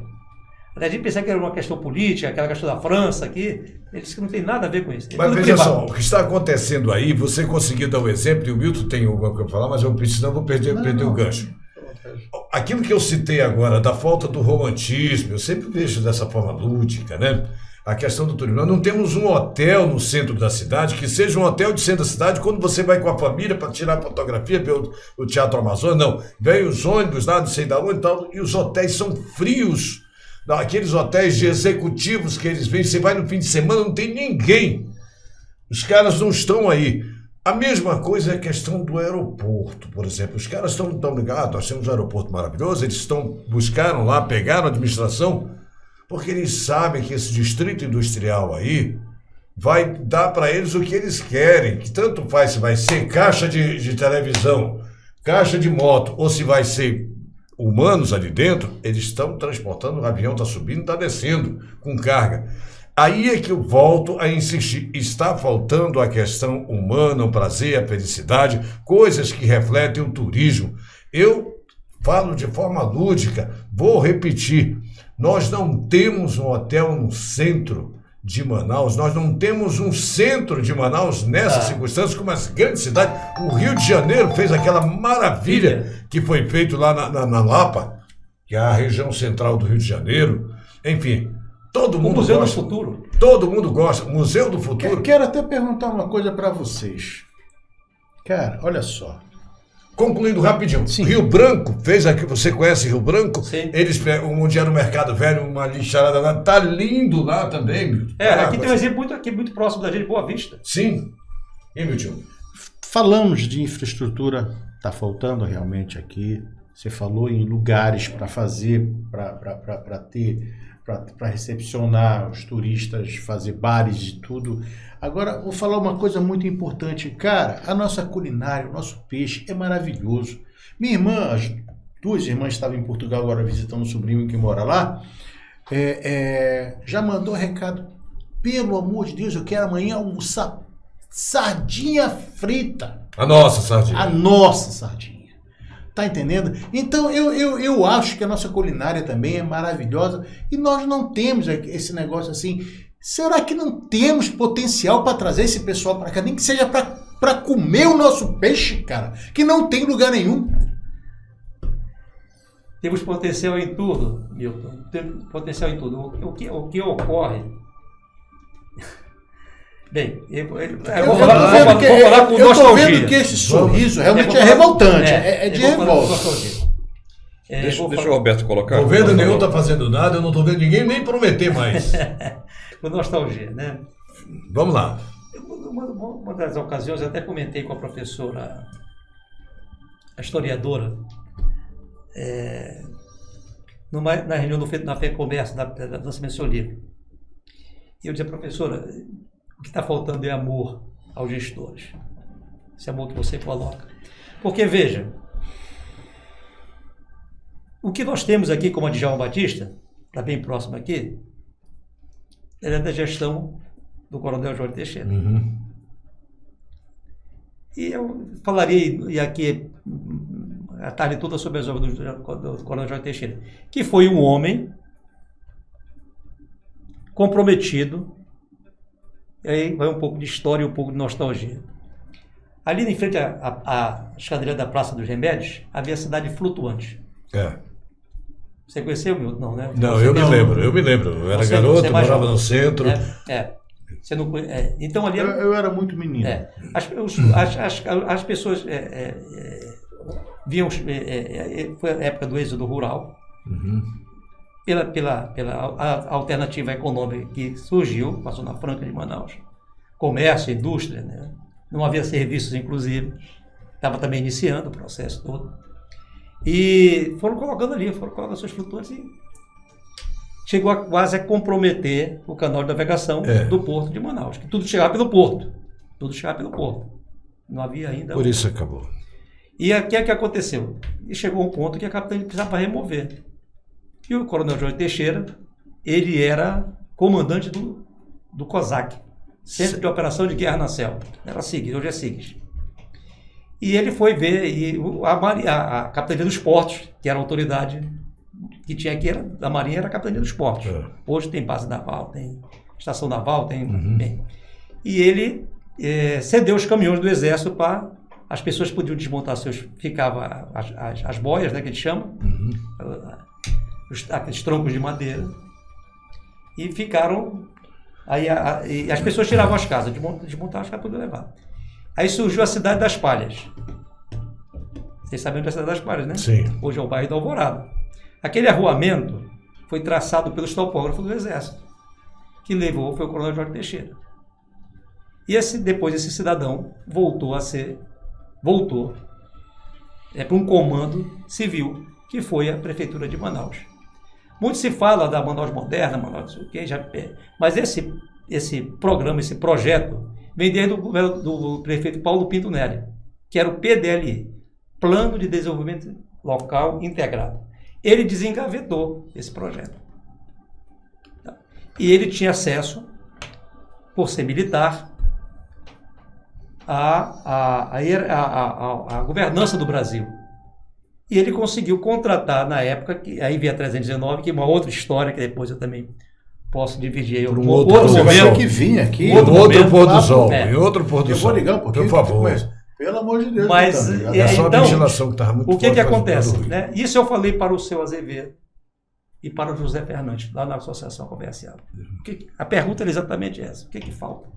E: A gente pensava que era uma questão política, aquela questão da França aqui, ele disse que não tem nada a ver com isso.
B: Mas veja só, o que está acontecendo aí, você conseguiu dar um exemplo, e o Milton tem alguma coisa para falar, mas senão eu vou perder o gancho. Aquilo que eu citei agora, da falta do romantismo, eu sempre vejo dessa forma lúdica, né? A questão do turismo. Nós não temos um hotel no centro da cidade, que seja um hotel de centro da cidade, quando você vai com a família para tirar fotografia, ver o Teatro Amazonas, não. Vem os ônibus lá, não sei da onde e tal, e os hotéis são frios. Aqueles hotéis de executivos que eles vêm, você vai no fim de semana, não tem ninguém. Os caras não estão aí. A mesma coisa é a questão do aeroporto, por exemplo. Os caras estão ligados, nós temos um aeroporto maravilhoso, eles buscaram lá, pegaram a administração, porque eles sabem que esse distrito industrial aí vai dar para eles o que eles querem, que tanto faz se vai ser caixa de televisão, caixa de moto, ou se vai ser humanos ali dentro, eles estão transportando, o avião está subindo, está descendo com carga. Aí é que eu volto a insistir, está faltando a questão humana, o prazer, a felicidade, coisas que refletem o turismo. Eu falo de forma lúdica, vou repetir, nós não temos um hotel no centro de Manaus, nós não temos um centro de Manaus nessas circunstâncias, como as grandes cidades. O Rio de Janeiro fez aquela maravilha que foi feito lá na Lapa, que é a região central do Rio de Janeiro. Enfim, todo mundo gosta.
E: O Museu do Futuro.
B: Todo mundo gosta. Museu do Futuro.
C: Quero até perguntar uma coisa para vocês. Cara, olha só.
B: Concluindo rapidinho,
C: Sim.
B: Rio Branco fez aqui, você conhece Rio Branco?
E: Sim.
B: Eles pegam um dia no Mercado Velho, uma lixarada lá, tá lindo lá também, Milton.
E: Aqui tem um exemplo muito próximo da gente, Boa Vista.
B: Sim. E, Milton?
C: Falamos de infraestrutura, está faltando realmente aqui. Você falou em lugares para fazer, para ter, para recepcionar os turistas, fazer bares e tudo. Agora, vou falar uma coisa muito importante. Cara, a nossa culinária, o nosso peixe é maravilhoso. Minha irmã, as 2 irmãs estavam em Portugal agora visitando o sobrinho que mora lá, já mandou recado. Pelo amor de Deus, eu quero amanhã almoçar sardinha frita.
B: A nossa sardinha.
C: A nossa sardinha. Tá entendendo? Então, eu acho que a nossa culinária também é maravilhosa e nós não temos esse negócio assim. Será que não temos potencial para trazer esse pessoal para cá? Nem que seja para comer o nosso peixe, cara, que não tem lugar nenhum.
E: Temos potencial em tudo, Milton. Temos potencial em tudo. O que ocorre... Bem, eu vou falar com nostalgia.
C: Eu tô vendo que esse sorriso realmente é revoltante. É de revolta.
D: Deixa o Roberto colocar.
B: Tô vendo nenhum tá fazendo nada, eu não tô vendo ninguém nem prometer mais.
E: Com nostalgia, né?
B: Vamos lá.
E: Uma das ocasiões, eu até comentei com a professora, a historiadora, na reunião na FEComércio, da lançamento do seu livro. E eu dizia, professora, o que está faltando é amor aos gestores. Esse amor que você coloca. Porque, veja, o que nós temos aqui como a Djalma Batista, está bem próximo aqui, é da gestão do Coronel Jorge Teixeira. E eu falaria aqui a tarde toda sobre as obras do Coronel Jorge Teixeira, que foi um homem comprometido, e aí vai um pouco de história e um pouco de nostalgia. Ali em frente à escadaria da Praça dos Remédios, havia a cidade flutuante. Você conheceu, Milton? Não, né?
B: Não, eu me lembro. Eu era garoto, morava no centro.
E: Você não conhece, então ali
C: eu era muito menino.
E: As pessoas viam, foi a época do êxodo rural, pela alternativa econômica que surgiu, passou na Franca de Manaus, comércio, indústria, né? Não havia serviços, inclusive, estava também iniciando o processo todo, e foram colocando suas flutuantes e chegou quase a comprometer o canal de navegação do Porto de Manaus, que tudo chegava pelo Porto, não havia ainda...
B: Por isso acabou.
E: E o que é que aconteceu? E chegou um ponto que a capitania precisava remover. E o Coronel Jorge Teixeira, ele era comandante do COSAC, Centro de Operação de Guerra na Selva. Era SIGS, hoje é SIGS. E ele foi ver, e a Capitania dos Portos, que era a autoridade que tinha aqui, da Marinha, era a Capitania dos Portos. Hoje tem base naval, tem estação naval, tem... Bem. E ele cedeu os caminhões do Exército para... As pessoas podiam desmontar ficava as boias, né, que eles chamam, aqueles troncos de madeira, e ficaram, e as pessoas tiravam as casas, desmontavam as casas, podiam levar. Aí surgiu a Cidade das Palhas. Vocês sabem onde é a Cidade das Palhas, né?
B: Sim.
E: Hoje é o bairro da Alvorada. Aquele arruamento foi traçado pelos topógrafos do Exército, que levou, foi o Coronel Jorge Teixeira. E depois esse cidadão voltou para um comando civil, que foi a Prefeitura de Manaus. Muito se fala da Manaus moderna, Manaus não sei o quê, mas esse programa, esse projeto, vem desde do prefeito Paulo Pinto Nery, que era o PDLI, Plano de Desenvolvimento Local Integrado. Ele desengavetou esse projeto. E ele tinha acesso, por ser militar, a governança do Brasil. E ele conseguiu contratar, na época, que aí vem a 319, que é uma outra história, que depois eu também posso dividir.
B: Um outro
C: momento que vinha aqui.
B: Em outro pôr do sol. Em outro pôr do
C: eu
B: sol.
C: vou ligar um pouquinho.
B: Por favor.
C: Mas, pelo amor de Deus.
E: Mas,
B: é só a
E: então,
B: ventilação que estava muito
E: o que
B: forte,
E: acontece? Né? Isso eu falei para o seu Azevedo e para o José Fernandes, lá na Associação Comercial. A pergunta era exatamente essa. O que falta?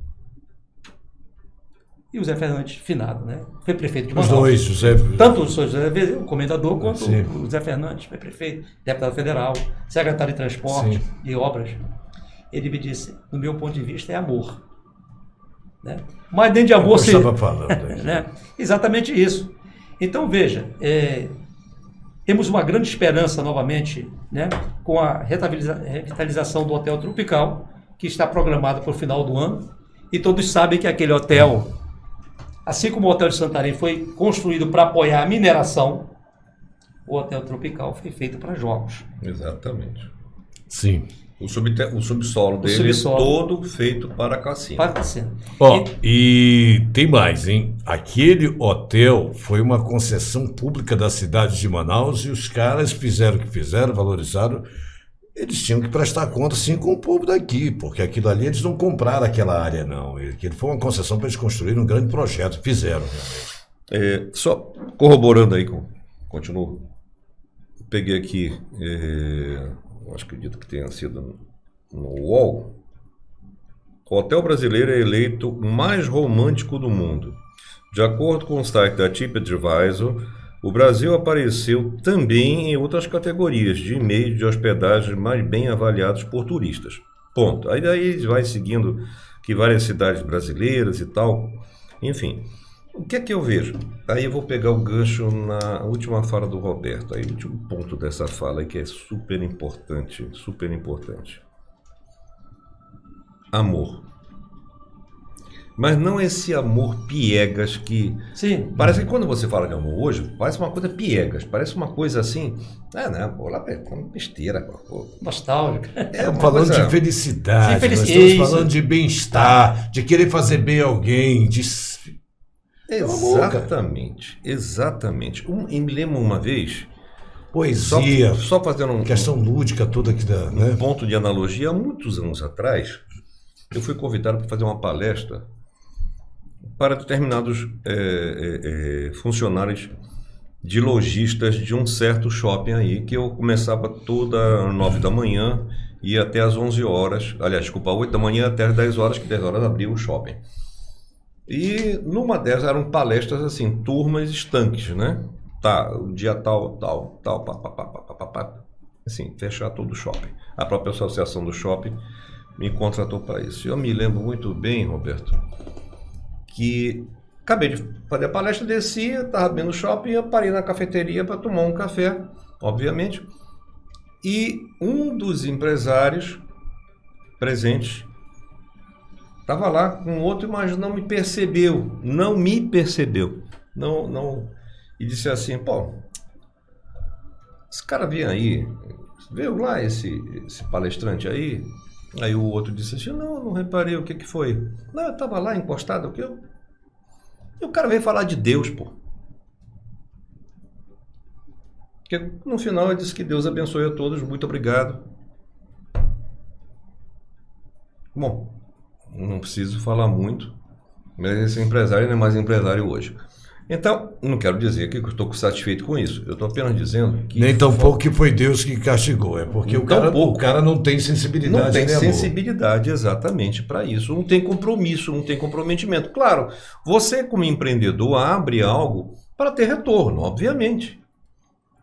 E: E o Zé Fernandes, finado, né? Foi prefeito de Manaus.
B: Os dois, José...
E: Tanto o José, o comendador, quanto
B: Sim.
E: o Zé Fernandes, foi prefeito, deputado federal, secretário de Transporte e Obras. Ele me disse, no meu ponto de vista, é amor. Né? Mas dentro de amor...
B: Eu estava falando.
E: Né? Exatamente isso. Então, veja, temos uma grande esperança novamente, né, com a revitalização do Hotel Tropical, que está programado para o final do ano. E todos sabem que aquele hotel, assim como o Hotel de Santarém foi construído para apoiar a mineração, o Hotel Tropical foi feito para jogos.
D: Exatamente.
B: Sim.
D: O subsolo dele todo feito para cassino.
E: Para cassino.
B: E tem mais, hein? Aquele hotel foi uma concessão pública da cidade de Manaus e os caras fizeram o que fizeram, valorizaram. Eles tinham que prestar conta, sim, com o povo daqui, porque aquilo ali eles não compraram aquela área, não. Aquilo foi uma concessão para eles construírem um grande projeto. Fizeram, realmente.
D: Só corroborando aí, continuo. Peguei aqui, acho que acredito que tenha sido no UOL. O hotel brasileiro é eleito o mais romântico do mundo. De acordo com o site da TripAdvisor, o Brasil apareceu também em outras categorias de e-mails de hospedagem mais bem avaliados por turistas. Ponto. Aí daí vai seguindo que várias cidades brasileiras e tal. Enfim, O que é que eu vejo? Aí eu vou pegar o gancho na última fala do Roberto. Aí o último ponto dessa fala que é super importante, super importante. Amor. Mas não esse amor piegas que...
E: Sim.
D: Parece que quando você fala de amor hoje, parece uma coisa piegas. Parece uma coisa assim... pô, lá é uma besteira. Pô.
E: Nostálgico.
B: Estamos falando de felicidade,
E: Sim,
B: nós
E: felicidade.
B: estamos falando de bem-estar, de querer fazer bem a alguém, de...
D: Exatamente, exatamente. E me lembro uma vez...
B: Poesia,
D: Só fazendo
B: questão lúdica toda que dá, né?
D: ponto de analogia. Há muitos anos atrás, eu fui convidado para fazer uma palestra para determinados funcionários de lojistas de um certo shopping aí, que eu começava toda 9 da manhã e ia até às 11 horas, aliás, desculpa, 8 da manhã até às 10 horas, que 10 horas abria o shopping. E numa dessas eram palestras assim, turmas estanques, né? Tá, o dia tal, assim, fechar todo o shopping. A própria associação do shopping me contratou para isso. Eu me lembro muito bem, Roberto, que acabei de fazer a palestra, descia, estava bem no shopping, eu parei na cafeteria para tomar um café, obviamente, e um dos empresários presentes estava lá com outro, mas não me percebeu, e disse assim, pô, esse cara vem aí, veio lá esse palestrante aí? Aí o outro disse assim, não reparei, o que foi? Não, eu estava lá encostado, e o cara veio falar de Deus, pô. Porque no final ele disse que Deus abençoe a todos, muito obrigado. Bom, não preciso falar muito, mas esse empresário não é mais empresário hoje. Então, não quero dizer que eu estou satisfeito com isso. Eu estou apenas dizendo que...
B: Nem tão pouco que foi Deus que castigou. É porque o cara não tem sensibilidade.
D: Não tem
B: nem
D: sensibilidade exatamente para isso. Não tem compromisso, não tem comprometimento. Claro, você como empreendedor abre algo para ter retorno, obviamente.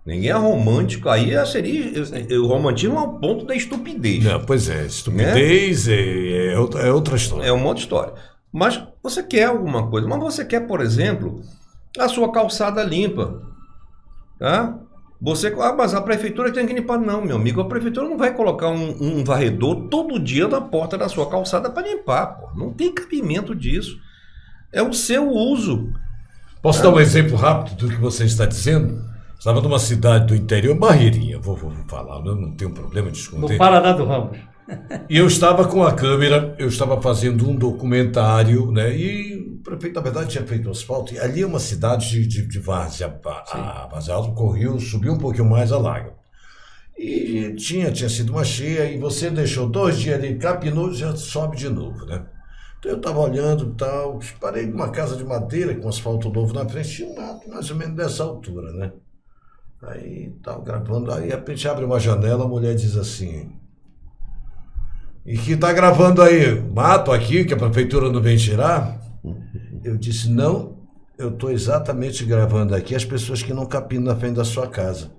D: Ninguém é romântico. Aí seria... O romantismo é o ponto da estupidez.
B: Não, pois é. Estupidez, né? é outra história.
D: É uma outra história. Mas você quer alguma coisa. Mas você quer, por exemplo... a sua calçada limpa, tá? Mas a prefeitura tem que limpar. Não, meu amigo, a prefeitura não vai colocar um varredor todo dia na porta da sua calçada para limpar, pô. Não tem cabimento disso. É o seu uso.
B: Posso dar um exemplo rápido do que você está dizendo? Estava numa cidade do interior, Barreirinha, vou falar, não tenho problema de esconder.
E: No Paraná do Ramos.
B: E eu estava com a câmera, eu estava fazendo um documentário, né? E o prefeito, na verdade, tinha feito asfalto. E ali é uma cidade de várzea. A várzea alta correu, subiu um pouquinho mais a laga. E tinha sido uma cheia, e você deixou 2 dias ali, capinou, já sobe de novo, né? Então eu estava olhando e tal, parei numa casa de madeira com asfalto novo na frente, tinha um mato mais ou menos dessa altura, né? Aí estava gravando, aí de repente abre uma janela, a mulher diz assim... E que está gravando aí, mato aqui, que a prefeitura não vem tirar? Eu disse, não, eu estou exatamente gravando aqui as pessoas que não capinam na frente da sua casa.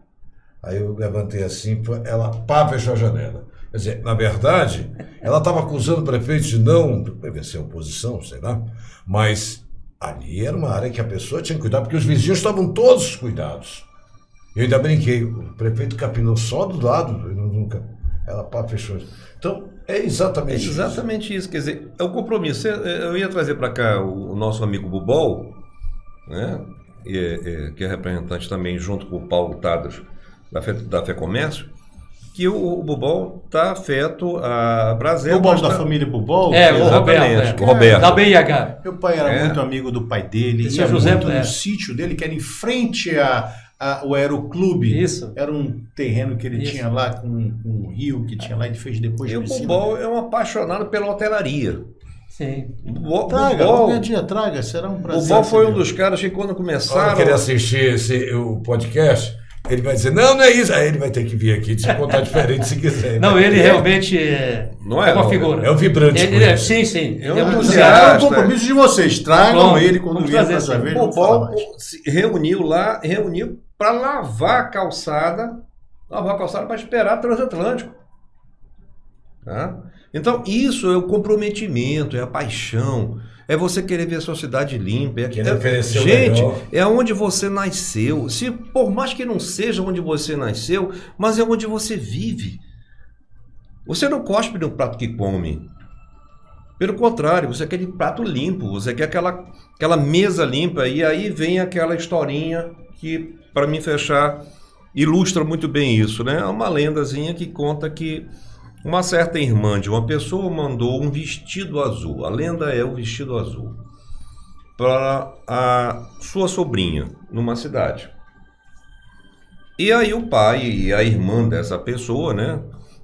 B: Aí eu levantei assim, ela fechou a janela. Quer dizer, na verdade, ela estava acusando o prefeito de não, deve ser oposição, sei lá, mas ali era uma área que a pessoa tinha que cuidar, porque os vizinhos estavam todos cuidados. Eu ainda brinquei, o prefeito capinou só do lado, ela fechou. Então, é exatamente
D: isso. Quer dizer, é o compromisso. Eu ia trazer para cá o nosso amigo Bubol, né? Que é representante também, junto com o Paulo Tadas, da FEComércio, que o Bubol está afeto a Brasil.
C: O Bubol da família Bubol?
D: O Roberto.
E: Da BIH.
C: Meu pai era muito amigo do pai dele,
E: Ia muito no
C: sítio dele, que era em frente ao Aeroclube.
E: Isso.
C: Era um terreno que ele tinha lá, com um rio que tinha lá, e fez depois.
D: E o Bubol é um apaixonado pela hotelaria.
E: Sim.
C: Traga, será um prazer.
D: O Bubol foi um dos caras que quando começaram...
B: Quando querer assistir o podcast, ele vai dizer, não é isso. Aí ele vai ter que vir aqui te contar diferente se quiser.
E: Não, ele realmente
D: não é
E: uma figura.
B: É o vibrante.
E: Sim.
C: É um compromisso de vocês. Tragam ele quando vier para essa vez.
D: O Bubol se reuniu para lavar a calçada para esperar transatlântico. Tá? Então, isso é o comprometimento, é a paixão, é você querer ver a sua cidade limpa.
B: Querer oferecer o
D: Gente,
B: melhor.
D: é onde você nasceu. Se por mais que não seja onde você nasceu, mas é onde você vive. Você não cospe no prato que come. Pelo contrário, você quer aquele prato limpo, você quer aquela mesa limpa. E aí vem aquela historinha que, para mim fechar, ilustra muito bem isso, né? É uma lendazinha que conta que uma certa irmã de uma pessoa mandou um vestido azul. A lenda é o vestido azul para a sua sobrinha numa cidade. E aí o pai e a irmã dessa pessoa, né,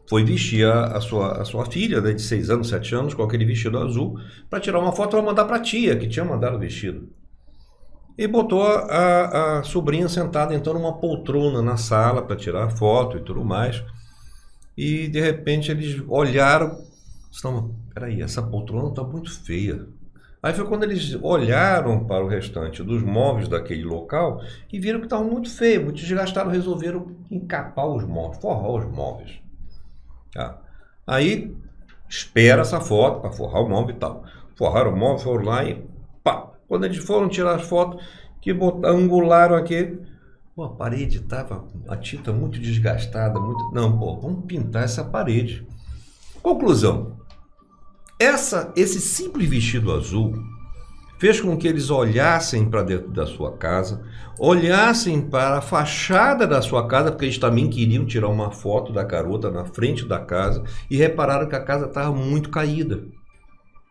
D: foi vestir a sua filha, né, de 6 anos, 7 anos, com aquele vestido azul, para tirar uma foto e mandar para a tia, que tinha mandado o vestido. E botou a sobrinha sentada, então, numa poltrona na sala para tirar a foto e tudo mais. E, de repente, eles olharam, disseram, peraí, essa poltrona está muito feia. Aí foi quando eles olharam para o restante dos móveis daquele local e viram que estavam muito feios, muito desgastados, resolveram encapar os móveis, forrar os móveis. Tá? Aí, espera essa foto para forrar o móvel e tal. Forraram o móvel, foram lá e pá! Quando eles foram tirar as fotos, que angularam aqui, pô, a parede estava, a tinta muito desgastada, muito... Não, pô, vamos pintar essa parede. Conclusão, esse simples vestido azul fez com que eles olhassem para dentro da sua casa, olhassem para a fachada da sua casa, porque eles também queriam tirar uma foto da garota na frente da casa, e repararam que a casa estava muito caída.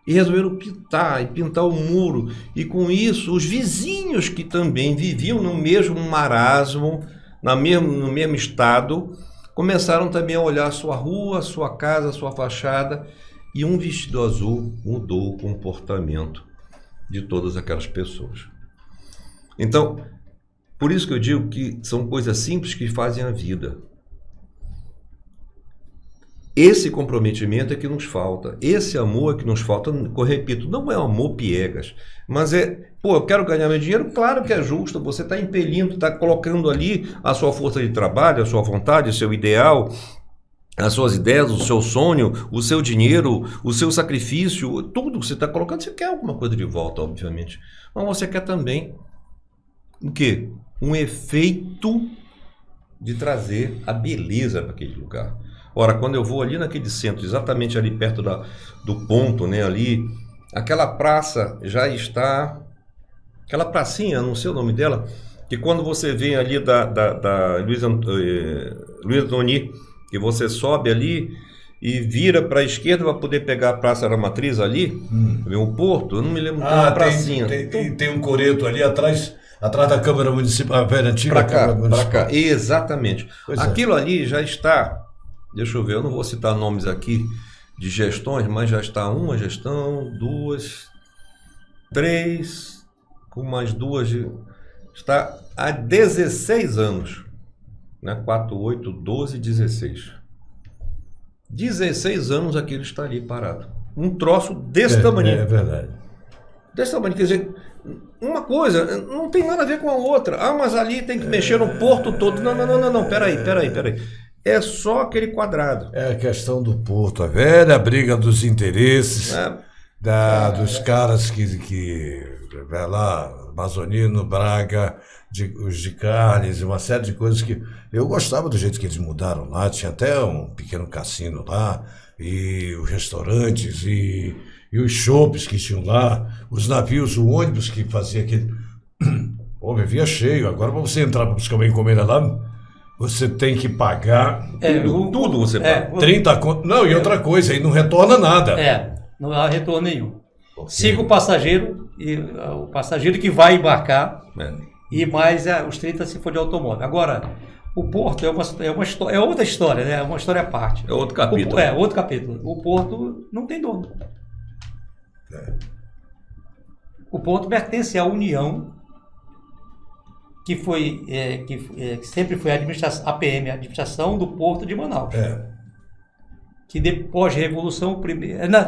D: E resolveram pintar o muro. E com isso, os vizinhos que também viviam no mesmo marasmo, no mesmo estado, começaram também a olhar a sua rua, a sua casa, a sua fachada. E um vestido azul mudou o comportamento de todas aquelas pessoas. Então, por isso que eu digo que são coisas simples que fazem a vida. Esse comprometimento é que nos falta, esse amor é que nos falta. Eu repito, não é um amor piegas, mas eu quero ganhar meu dinheiro, claro que é justo, você está impelindo, está colocando ali a sua força de trabalho, a sua vontade, o seu ideal, as suas ideias, o seu sonho, o seu dinheiro, o seu sacrifício, tudo que você está colocando, você quer alguma coisa de volta, obviamente, mas você quer também o quê? Um efeito de trazer a beleza para aquele lugar. Ora, quando eu vou ali naquele centro, exatamente ali perto do ponto, né, ali, aquela praça já está... Aquela pracinha, não sei o nome dela, que quando você vem ali da Luiz Antoni, que você sobe ali e vira para a esquerda para poder pegar a Praça da Matriz ali, vem o Porto, eu não me lembro, tem uma pracinha.
B: Tem um coreto ali atrás da Câmara Municipal, a velha antiga Câmara Municipal.
D: Para cá, exatamente.
B: Pois
D: Aquilo ali já está... Deixa eu ver, eu não vou citar nomes aqui de gestões, mas já está uma gestão, 2, 3, com mais 2, está há 16 anos, né? 4, 8, 12, 16. 16 anos aquilo está ali parado. Um troço desse tamanho.
B: É verdade.
D: Desse tamanho, quer dizer, uma coisa não tem nada a ver com a outra. Ah, mas ali tem que mexer no porto todo. Não, peraí. É só aquele quadrado.
B: É a questão do porto, a velha briga dos interesses, dos caras que vai lá, Amazonino, Braga, os de Carnes, uma série de coisas que... Eu gostava do jeito que eles mudaram lá, tinha até um pequeno cassino lá, e os restaurantes, e os shoppes que tinham lá, os navios, o ônibus que fazia aquele... Pô, vivia cheio, agora para você entrar para buscar uma encomenda lá... Você tem que pagar
D: tudo você paga.
B: 30 conto. Não, e outra coisa, aí não retorna nada.
E: Não há retorno nenhum.
B: Okay.
E: Siga o passageiro que vai embarcar e mais os 30 se for de automóvel. Agora, o porto é outra história, né? É uma história à parte.
D: É outro capítulo.
E: Outro capítulo. O porto não tem dono. O porto pertence à União, que sempre foi a APM, a Administração do Porto de Manaus. Que depois da Revolução,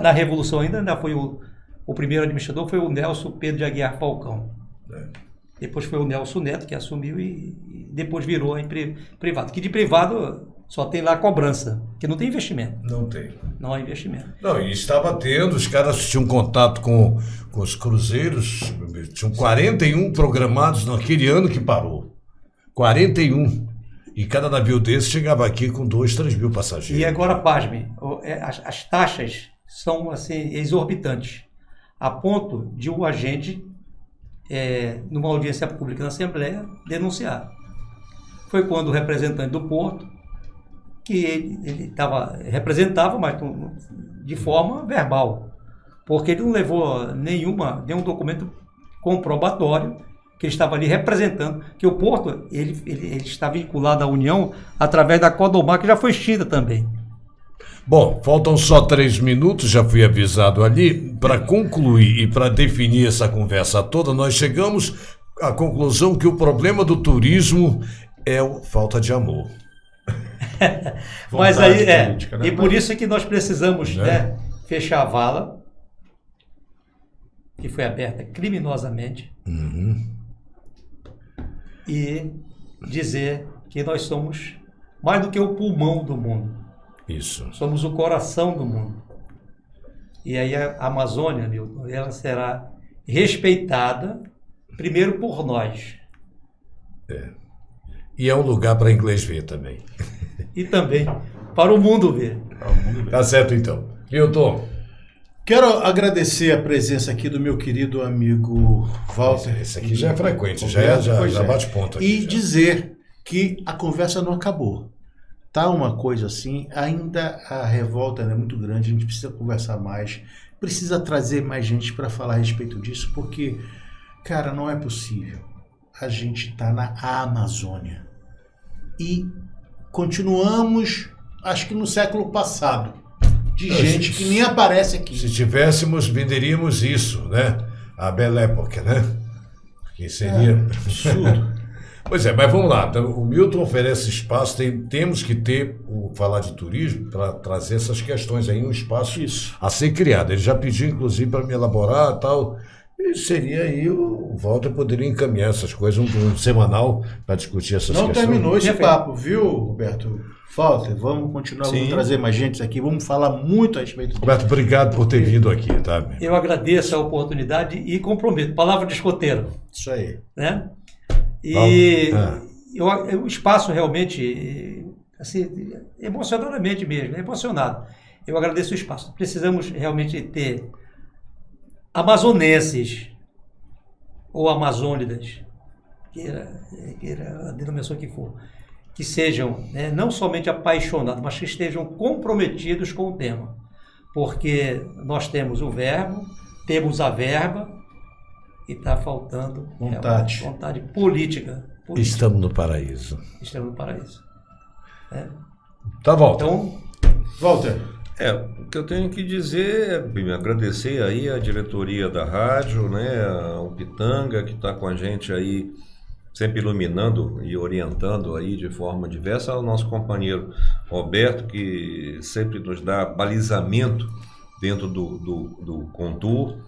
E: na Revolução ainda foi o primeiro administrador, foi o Nelson Pedro de Aguiar Falcão. Depois foi o Nelson Neto que assumiu e depois virou em privado. Que de privado Só tem lá a cobrança, porque não tem investimento.
B: Não tem.
E: Não há investimento.
B: Não, e estava tendo, os caras tinham contato com os cruzeiros, tinham 41 programados naquele ano que parou. 41. E cada navio desse chegava aqui com 2, 3 mil passageiros.
E: E agora, pasme, as taxas são assim, exorbitantes, a ponto de o agente, numa audiência pública na Assembleia, denunciar. Foi quando o representante do porto, que ele representava, mas de forma verbal, porque ele não levou nenhum documento comprobatório que ele estava ali representando, que o porto ele está vinculado à União através da Codomar, que já foi extinta também.
B: Bom, faltam só 3 minutos, já fui avisado ali. Para concluir e para definir essa conversa toda, nós chegamos à conclusão que o problema do turismo é a falta de amor.
E: Mas aí
C: política, né?
E: e por isso é que nós precisamos fechar a vala, que foi aberta criminosamente, e dizer que nós somos mais do que o pulmão do mundo.
B: Isso.
E: Somos o coração do mundo. E aí a Amazônia, Milton, ela será respeitada primeiro por nós.
B: E é um lugar para inglês ver também.
E: E também para o mundo ver.
B: Tá certo, então. Milton.
C: Quero agradecer a presença aqui do meu querido amigo Walter.
B: Esse aqui já é frequente, já bate ponto aqui.
C: E dizer que a conversa não acabou. Tá uma coisa assim, ainda a revolta é muito grande, a gente precisa conversar mais, precisa trazer mais gente para falar a respeito disso, porque, cara, não é possível. A gente tá na Amazônia e continuamos, acho que no século passado, de gente que nem aparece aqui.
B: Se tivéssemos, venderíamos isso, né? A Belle Époque, né? Que seria absurdo. Pois é, mas vamos lá. Então, o Milton oferece espaço, temos que falar de turismo para trazer essas questões aí, um espaço a ser criado. Ele já pediu, inclusive, para me elaborar e tal. E seria aí, o Walter poderia encaminhar essas coisas, um semanal para discutir essas questões.
C: Não terminou esse papo, viu, Roberto? Walter, vamos continuar, vamos trazer mais gente aqui, vamos falar muito a respeito disso.
B: Roberto, obrigado por ter vindo aqui, tá?
E: Eu agradeço a oportunidade e comprometo. Palavra de escoteiro.
C: Isso aí.
E: Né? E o espaço realmente, assim, emocionadamente mesmo, emocionado. Eu agradeço o espaço. Precisamos realmente ter amazonenses ou amazônidas, queira a denominação que for, que sejam não somente apaixonados, mas que estejam comprometidos com o tema. Porque nós temos o verbo, temos a verba, e está faltando vontade política.
B: Estamos no paraíso.
E: Estamos no paraíso.
B: Tá bom.
E: Então,
C: Walter.
D: O que eu tenho que dizer é agradecer aí a diretoria da rádio, né, o Pitanga, que está com a gente aí, sempre iluminando e orientando aí de forma diversa, ao nosso companheiro Roberto, que sempre nos dá balizamento dentro do Contour.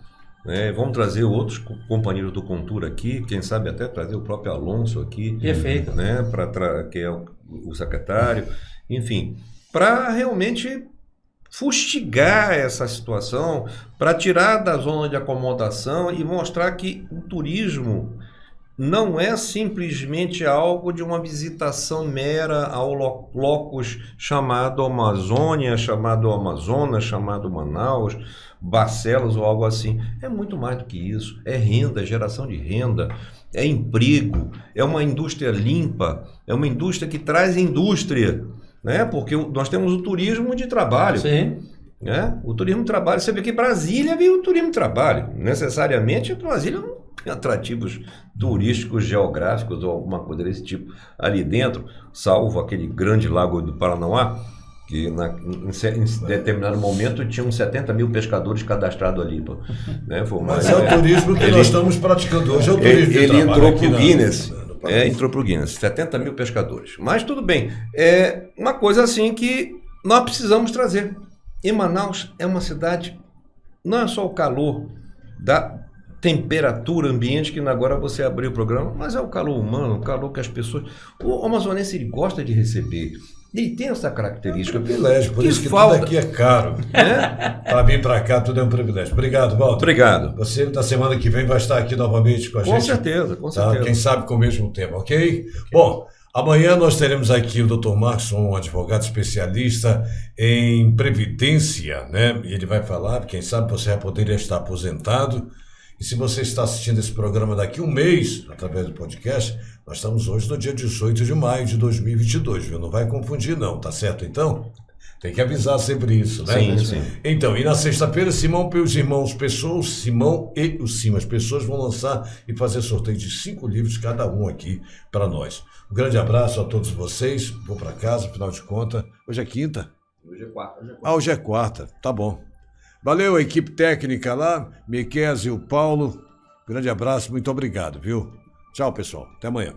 D: Vamos trazer outros companheiros do Contour aqui, quem sabe até trazer o próprio Alonso aqui.
E: Perfeito.
D: Né, que é o secretário, enfim, para realmente fustigar essa situação, para tirar da zona de acomodação e mostrar que o turismo não é simplesmente algo de uma visitação mera ao locus chamado Amazônia, chamado Amazonas, chamado Manaus, Barcelos ou algo assim. É muito mais do que isso. É renda, é geração de renda, é emprego, é uma indústria limpa, é uma indústria que traz indústria, né? Porque nós temos o turismo de trabalho.
E: Sim.
D: Né? O turismo de trabalho. Você vê que Brasília veio o turismo de trabalho. Necessariamente, Brasília não tem atrativos turísticos, geográficos ou alguma coisa desse tipo ali dentro, salvo aquele grande lago do Paranoá, que em determinado momento tinham 70 mil pescadores cadastrados ali. Né?
B: Mas é o turismo que nós estamos praticando hoje, é o turismo
D: ele entrou para o Guinness. Entrou para o Guinness, 70 mil pescadores. Mas tudo bem, é uma coisa assim que nós precisamos trazer. E Manaus é uma cidade, não é só o calor da temperatura ambiente, que agora você abriu o programa, mas é o calor humano, o calor que as pessoas... O amazonense ele gosta de receber, Ele tem essa característica.
B: Privilégio, por
D: Que
B: isso que
D: falta.
B: tudo aqui é caro. Para vir para cá, tudo é um privilégio. Obrigado, Walter.
D: Obrigado.
B: Você, na semana que vem, vai estar aqui novamente com a gente.
D: Com certeza, com
B: Tá?
D: certeza.
B: Quem sabe com o mesmo tema, ok? Bom, amanhã nós teremos aqui o Dr. Marcos, um advogado especialista em previdência, né? E ele vai falar, quem sabe você já poderia estar aposentado. E se você está assistindo esse programa daqui um mês, através do podcast, nós estamos hoje no dia 18 de maio de 2022, viu? Não vai confundir não, tá certo então? Tem que avisar sempre isso, né?
D: Sim, sim.
B: Então, e na sexta-feira, Simão e os irmãos Pessoas, Simão e o Simas Pessoas vão lançar e fazer sorteio de 5 livros, cada um aqui para nós. Um grande abraço a todos vocês. Vou para casa, afinal de contas. Hoje é quinta?
D: Hoje é quarta.
B: Hoje é quarta. Tá bom. Valeu, a equipe técnica lá, Miquez e o Paulo. Grande abraço, muito obrigado, viu? Tchau, pessoal. Até amanhã.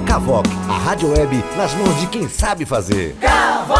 A: Cavoc, a rádio web nas mãos de quem sabe fazer.